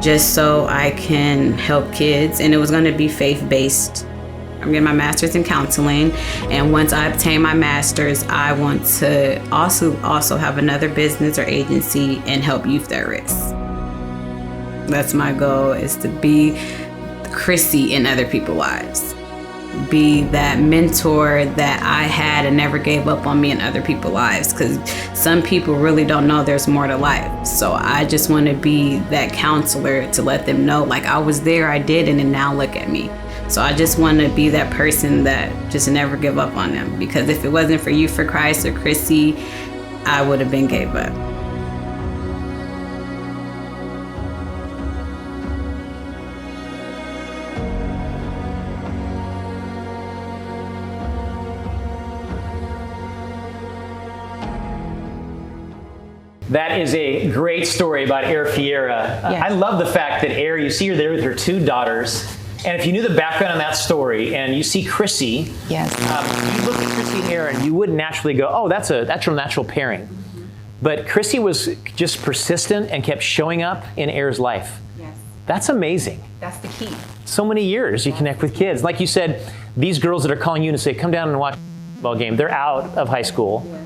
just so I can help kids, and it was going to be faith-based. I'm getting my master's in counseling, and once I obtain my master's, I want to also have another business or agency and help youth at risk. That's my goal, is to be Chrissy in other people's lives. Be that mentor that I had and never gave up on me in other people's lives, because some people really don't know there's more to life. So I just want to be that counselor to let them know, like I was there, I did, and then now look at me. So I just want to be that person that just never give up on them, because if it wasn't for Youth for Christ or Chrissy, I would have been gave up. That is a great story about Air Fiera. Yes. I love the fact that Air, you see her there with her 2 daughters. And if you knew the background on that story, and you see Chrissy, Yes. you look at Chrissy and Air, and you wouldn't naturally go, oh, that's a natural pairing. But Chrissy was just persistent and kept showing up in Air's life. Yes. That's amazing. That's the key. So many years you connect with kids. Like you said, these girls that are calling you and say, come down and watch a football game, they're out of high school. Yes.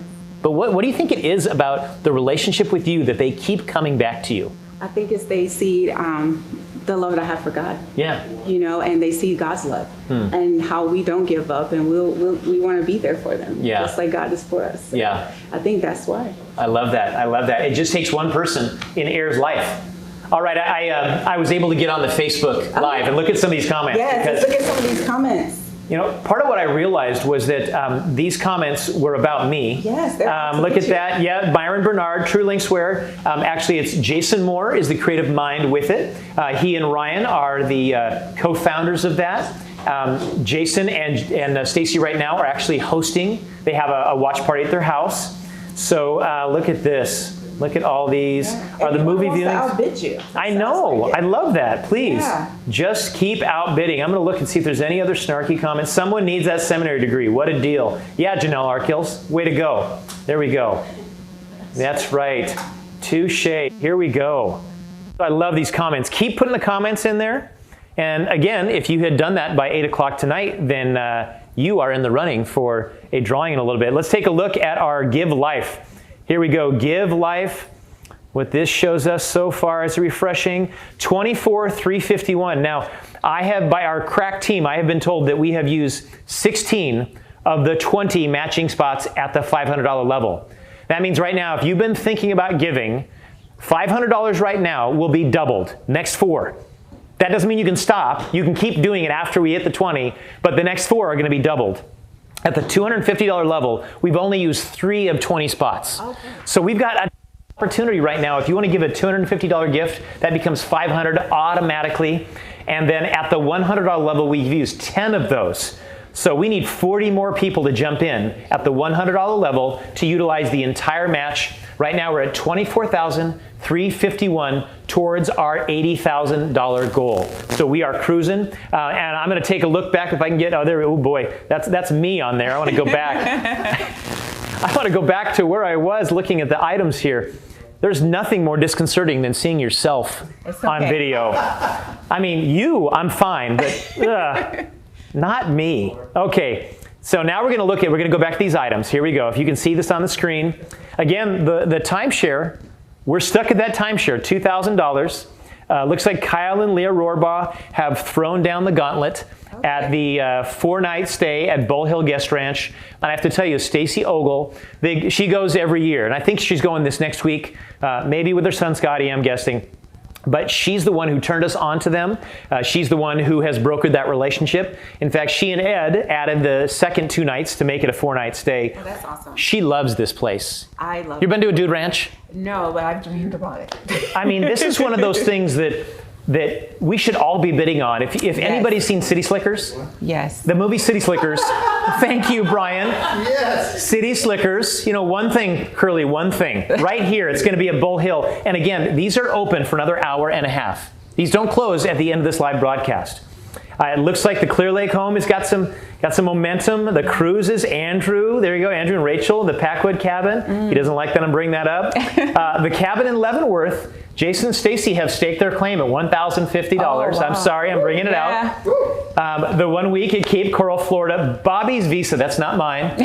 But what do you think it is about the relationship with you that they keep coming back to you? I think it's they see the love that I have for God. Yeah. You know, and they see God's love and how we don't give up, and we want to be there for them. Yeah. Just like God is for us. So Yeah. I think that's why. I love that. I love that. It just takes one person in Air's life. All right, I was able to get on the Facebook Live and look at some of these comments. Yes, because, let's look at some of these comments. you know, part of what I realized was that these comments were about me. Yes, look at that. Yeah, Byron Bernard, True Linkswear. Actually, it's Jason Moore is the creative mind with it. He and Ryan are the co-founders of that. Jason and Stacy right now are actually hosting. They have a watch party at their house. So look at this. Look at all these. Are the movie viewings? Outbid you. I know. I love that. Please, Yeah. just keep outbidding. I'm going to look and see if there's any other snarky comments. Someone needs that seminary degree. What a deal. Yeah, Janelle Arkills. Way to go. There we go. That's right. Touche. Here we go. I love these comments. Keep putting the comments in there. And again, if you had done that by 8 o'clock tonight, then you are in the running for a drawing in a little bit. Let's take a look at our Give Life. Here we go. Give Life. What this shows us so far is refreshing. 24,351. Now, I have, by our crack team, I have been told that we have used 16 of the 20 matching spots at the $500 level. That means right now, if you've been thinking about giving, $500 right now will be doubled. Next 4. That doesn't mean you can stop. You can keep doing it after we hit the 20, but the next 4 are going to be doubled. At the $250 level, we've only used 3 of 20 spots. Okay. So we've got an opportunity right now. If you want to give a $250 gift, that becomes $500 automatically. And then at the $100 level, we've used 10 of those. So we need 40 more people to jump in at the $100 level to utilize the entire match. Right now, we're at $24,351 towards our $80,000 goal. So we are cruising. And I'm going to take a look back if I can get, oh boy, that's me on there. I want to go back. I want to go back to where I was looking at the items here. There's nothing more disconcerting than seeing yourself on video. I mean, I'm fine, but not me. Okay. So now we're going to go back to these items. Here we go. If you can see this on the screen. Again, the timeshare, we're stuck at that timeshare, $2,000. Looks like Kyle and Leah Rohrbaugh have thrown down the gauntlet at the 4-night stay at Bull Hill Guest Ranch. And I have to tell you, Stacy Ogle, she goes every year. And I think she's going this next week, maybe with her son Scotty, I'm guessing. But she's the one who turned us on to them. She's the one who has brokered that relationship. In fact, she and Ed added the second 2 nights to make it a 4-night stay. Oh, that's awesome. She loves this place. I love it. You've been to a dude ranch? No, but I've dreamed about it. I mean, this is one of those things that we should all be bidding on. If anybody's seen City Slickers? Yes. The movie City Slickers. Thank you, Brian. Yes. City Slickers. You know, one thing, Curly, one thing. Right here, it's going to be at Bull Hill. And again, these are open for another hour and a half. These don't close at the end of this live broadcast. It looks like the Clear Lake home has got some momentum. The cruise is Andrew. There you go, Andrew and Rachel. The Packwood cabin. He doesn't like that I'm bringing that up. The cabin in Leavenworth. Jason and Stacy have staked their claim at $1,050. Oh, wow. I'm sorry, I'm bringing it out. The 1 week at Cape Coral, Florida. Bobby's Visa, that's not mine.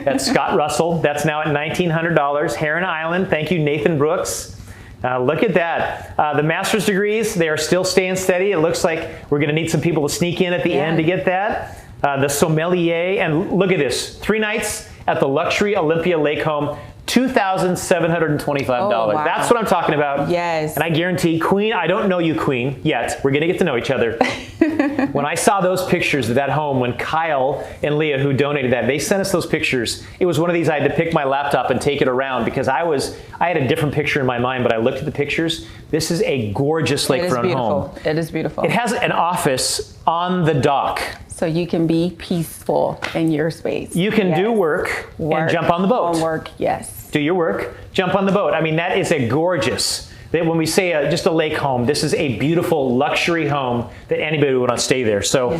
That's Scott Russell. That's now at $1,900. Heron Island, thank you, Nathan Brooks. Look at that. The master's degrees, they are still staying steady. It looks like we're going to need some people to sneak in at the end to get that. The sommelier, and look at this. 3 nights at the Luxury Olympia Lake Home. $2,725. Oh, wow. That's what I'm talking about. Yes. And I guarantee, Queen, I don't know you, Queen, yet. We're going to get to know each other. When I saw those pictures of that home, when Kyle and Leah, who donated that, they sent us those pictures. It was one of these I had to pick my laptop and take it around because I had a different picture in my mind, but I looked at the pictures. This is a gorgeous lakefront home. It is beautiful. It has an office on the dock. so you can be peaceful in your space. You can do work and jump on the boat. Work, yes. Do your work, jump on the boat. I mean, that is a gorgeous, when we say just a lake home, this is a beautiful luxury home that anybody would want to stay there. So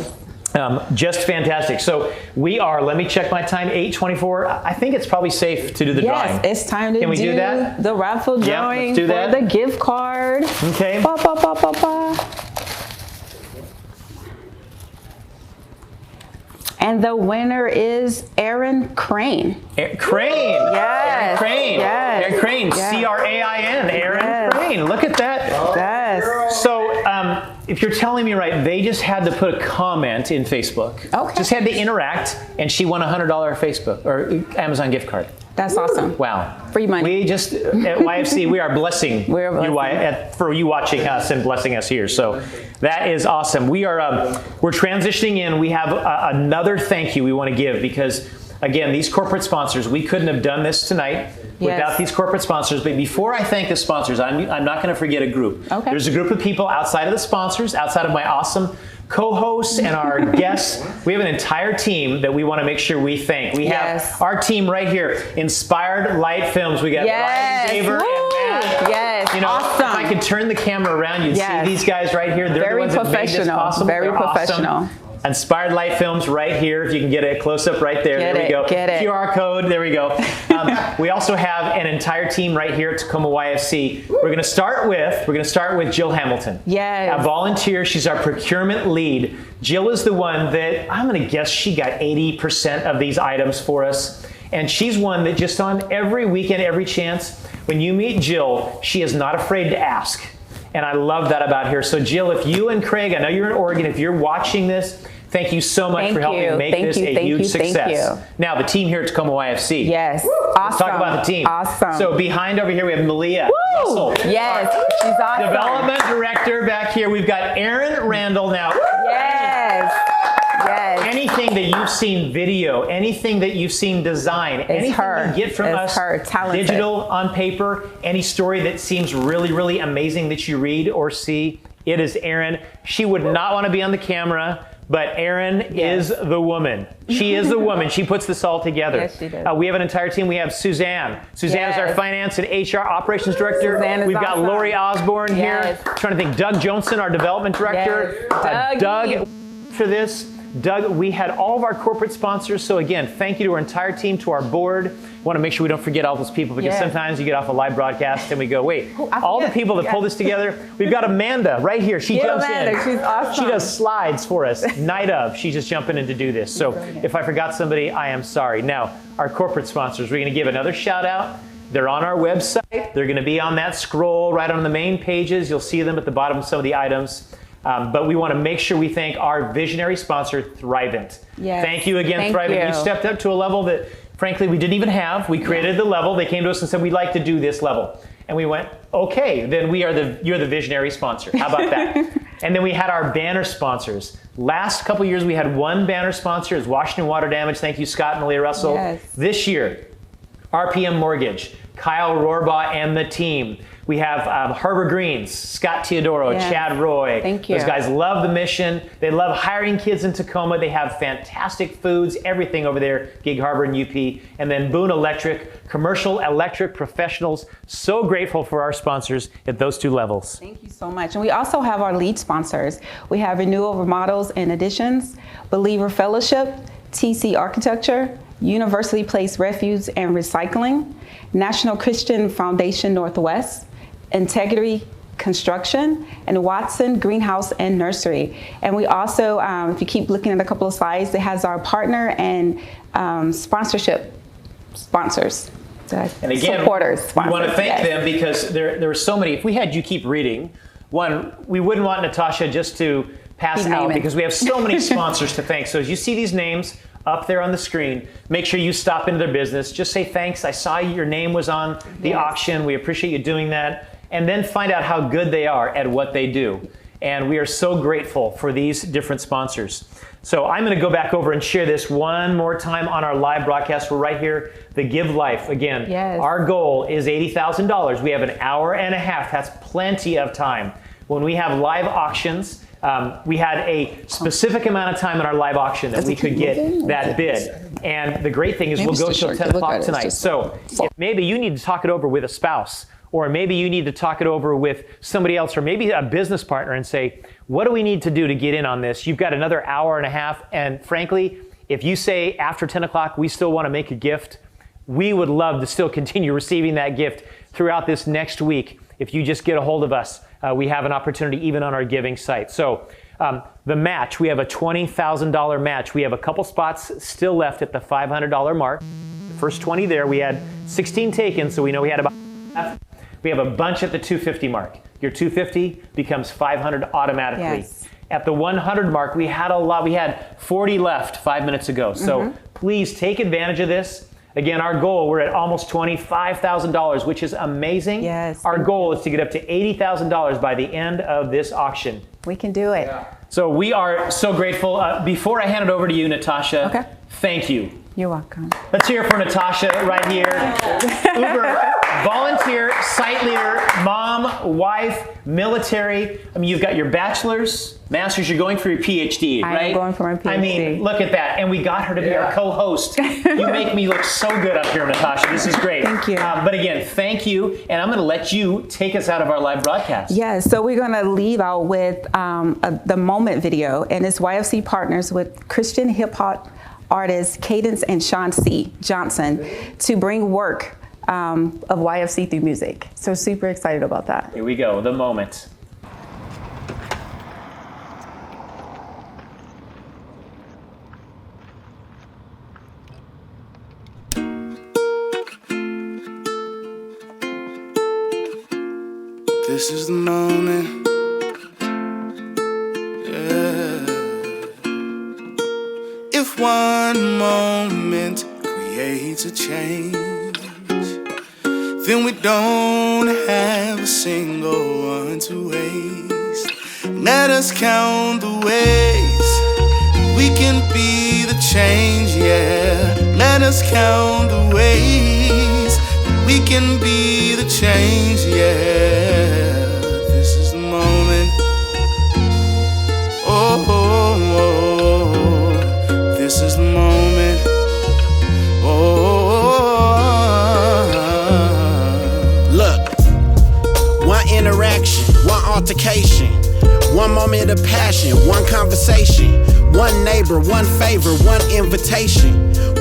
just fantastic. So we are, let me check my time, 8:24. I think it's probably safe to do the drawing. Yes, it's time to Can we do that? The raffle drawing let's do for the gift card. Okay. Ba, ba, ba, ba, ba. And the winner is Aaron Crane. Crane. Yes. Aaron Crane. Yes. Aaron Crane. Yes. C-R-A-I-N. Aaron Crane. Look at that. Yes. So if you're telling me right, they just had to put a comment in Facebook. Okay. Just had to interact, and she won a $100 Facebook or Amazon gift card. That's awesome. Wow. Free money. We just, at YFC, we are blessing you for you watching us and blessing us here. So that is awesome. We are, we're transitioning in. We have another thank you we want to give because, again, these corporate sponsors, we couldn't have done this tonight without these corporate sponsors. But before I thank the sponsors, I'm not going to forget a group. Okay. There's a group of people outside of the sponsors, outside of my awesome co-hosts and our guests. We have an entire team that we want to make sure we thank. We have our team right here, Inspired Light Films. We got Ryan Zaver and Matt. Yes, you know, awesome. If I could turn the camera around, you'd see these guys right here. They're the ones that made this possible. Very They're professional. Awesome. Inspired Light Films right here. If you can get a close-up right there. There we go. Get it. QR code. There we go. We also have an entire team right here at Tacoma YFC. We're going to start with Jill Hamilton. Yes. A volunteer. She's our procurement lead. Jill is the one that I'm going to guess she got 80% of these items for us. And she's one that just on every weekend, every chance, when you meet Jill, she is not afraid to ask. And I love that about her. So Jill, if you and Craig, I know you're in Oregon, if you're watching this, thank you so much for helping make this a huge success. Now, the team here at Tacoma YFC. Yes. Let's talk about the team. Awesome. So behind over here, we have Malia Russell. Yes, she's awesome. Development director back here. We've got Aaron Randall now. Yes. Yes. Anything that you've seen video, anything that you've seen design, anything you get from us, digital, on paper, any story that seems really, really amazing that you read or see, it is Aaron. She would not want to be on the camera, but Erin is the woman. She is the woman. She puts this all together. Yes, she does. We have an entire team. We have Suzanne. Suzanne is our finance and HR operations director. We've got awesome. Lori Osborne here. Trying to think. Doug Johnson, our development director. Doug for this. Doug, we had all of our corporate sponsors. So again, thank you to our entire team, to our board. Want to make sure we don't forget all those people because sometimes you get off a live broadcast and we go, wait, all the people that pulled this together. We've got Amanda right here. She jumps in. She's awesome. She does slides for us. Night of, she's just jumping in to do this. So if I forgot somebody, I am sorry. Now, our corporate sponsors, we're going to give another shout out. They're on our website. They're going to be on that scroll right on the main pages. You'll see them at the bottom of some of the items. But we want to make sure we thank our visionary sponsor, Thrivent. Yes. Thank you again, Thrivent. You stepped up to a level that, frankly, we didn't even have. We created the level. They came to us and said, we'd like to do this level. And we went, okay, then you're the visionary sponsor. How about that? And then we had our banner sponsors. Last couple years, we had one banner sponsor. It was Washington Water Damage. Thank you, Scott and Leah Russell. Yes. This year, RPM Mortgage, Kyle Rohrbaugh and the team. We have Harbor Greens, Scott Teodoro, Chad Roy. Thank you. Those guys love the mission. They love hiring kids in Tacoma. They have fantastic foods, everything over there, Gig Harbor and UP. And then Boone Electric, commercial electric professionals. So grateful for our sponsors at those two levels. Thank you so much. And we also have our lead sponsors. We have Renewal Remodels and Additions, Believer Fellowship, TC Architecture, University Place Refuse and Recycling, National Christian Foundation Northwest, Integrity Construction, and Watson Greenhouse and Nursery. And we also, if you keep looking at a couple of slides, it has our partner and sponsorship sponsors. And again, supporters, we want to thank them because there were so many. If we had you keep reading, one, we wouldn't want Natasha just to pass out because we have so many sponsors to thank. So as you see these names up there on the screen, make sure you stop into their business. Just say thanks. I saw your name was on the auction. We appreciate you doing that. And then find out how good they are at what they do. And we are so grateful for these different sponsors. So I'm going to go back over and share this one more time on our live broadcast. We're right here, the Give Life. Again, our goal is $80,000. We have an hour and a half. That's plenty of time. When we have live auctions, We had a specific amount of time in our live auction that we could get that bid. And the great thing is we'll go till 10 o'clock tonight. So if maybe you need to talk it over with a spouse, or maybe you need to talk it over with somebody else, or maybe a business partner and say, what do we need to do to get in on this? You've got another hour and a half. And frankly, if you say after 10 o'clock, we still want to make a gift, we would love to still continue receiving that gift throughout this next week. If you just get a hold of us, we have an opportunity even on our giving site. So the match, we have a $20,000 match. We have a couple spots still left at the $500 mark. The first 20 there, we had 16 taken, so we know we had about half. We have a bunch at the 250 mark. Your 250 becomes 500 automatically. Yes. At the 100 mark, we had a lot. We had 40 left 5 minutes ago. So please take advantage of this. Again, our goal, we're at almost $25,000, which is amazing. Yes. Our goal is to get up to $80,000 by the end of this auction. We can do it. So we are so grateful. Before I hand it over to you, Natasha, thank you. You're welcome. Let's hear it for Natasha right here. Uber volunteer, site leader, mom, wife, military. I mean, you've got your bachelor's, master's, you're going for your PhD, right? I'm going for my PhD. I mean, look at that. And we got her to be our co-host. You make me look so good up here, Natasha. This is great. Thank you. But again, thank you. And I'm going to let you take us out of our live broadcast. Yes, so we're going to leave out with the Moment video, and it's YFC partners with Christian hip-hop artists Cadence and Sean C. Johnson to bring work of YFC through music. So super excited about that. Here we go, the moment. This is the moment. If one moment creates a change, then we don't have a single one to waste. Let us count the ways we can be the change, yeah. Let us count the ways we can be the change, yeah. This is the moment. Oh, oh, oh. This is the moment. Look, one interaction, one altercation, one moment of passion, one conversation, one neighbor, one favor, one invitation,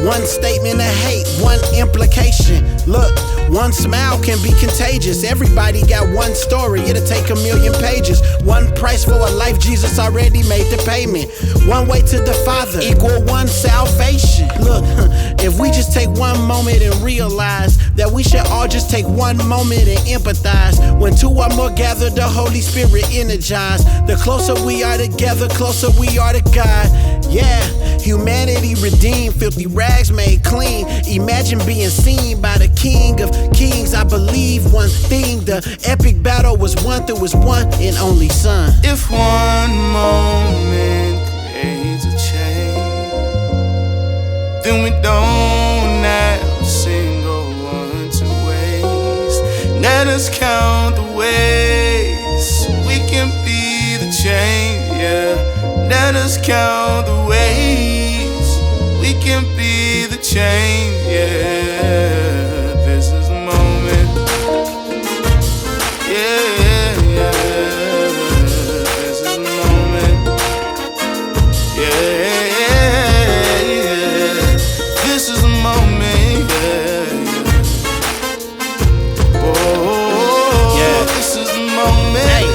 one statement of hate, one implication. Look, one smile can be contagious. Everybody got one story, it'll take 1,000,000 pages. One price for a life, Jesus already made the payment. One way to the Father, equal one salvation. Look, if we just take one moment and realize that we should all just take one moment and empathize. When two or more gather, the Holy Spirit energized. The closer we are together, closer we are to God. Yeah, humanity redeemed, filthy rags made clean. Imagine being seen by the King of Kings. I believe one thing, the epic battle was won through his one and only Son. If one moment creates a change, then we don't have a single one to waste. Let us count the ways we can be the change, yeah. Let us count the ways we can be the change, yeah. This is the moment. Yeah, yeah. This is the moment. Yeah, yeah. This is the moment. Yeah, yeah. Oh, yeah. This is the moment. Hey.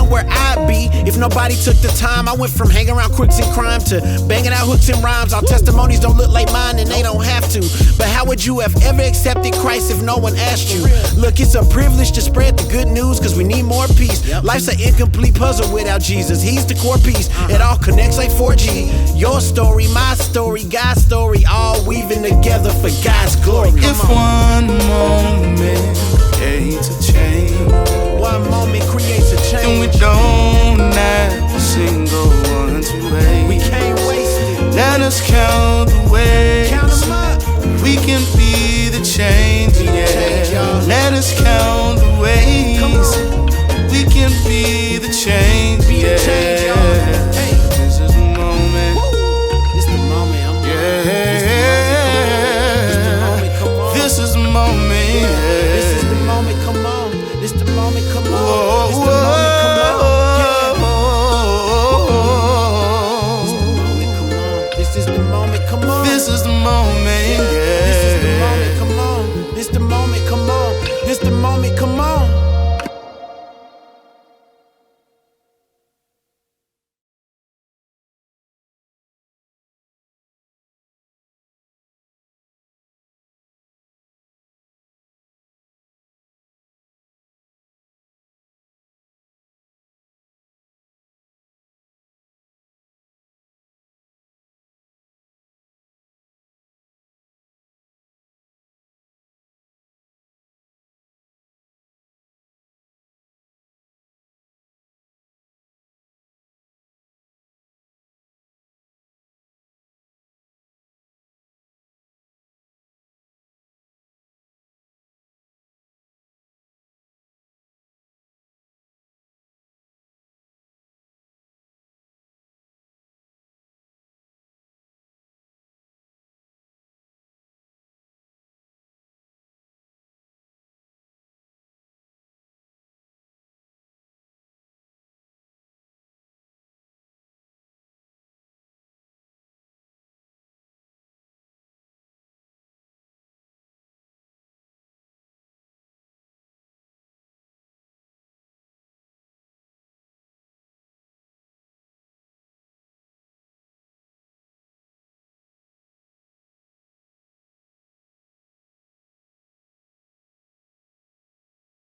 Where I'd be if nobody took the time. I went from hanging around crooks and crime to banging out hooks and rhymes. Our testimonies don't look like mine and they don't have to. But how would you have ever accepted Christ if no one asked you? Look, it's a privilege to spread the good news because we need more peace. Life's an incomplete puzzle without Jesus. He's the core piece. It all connects like 4G. Your story, my story, God's story, all weaving together for God's glory. If one moment creates a change, one moment creates a change, and we don't have a single one to waste. We can't waste it. Let us count the ways. Count 'em up. We can be the change, yeah. Let us count the ways we can be the change. Yeah. This is the moment. It's the moment. Yeah. This is the moment. This is the moment. Come on. This the moment. Come on. Whoa, This the moment. Come on. This is the moment. Come on. This is the moment. This is the moment. Come on. This the moment. Come on. This the moment. Come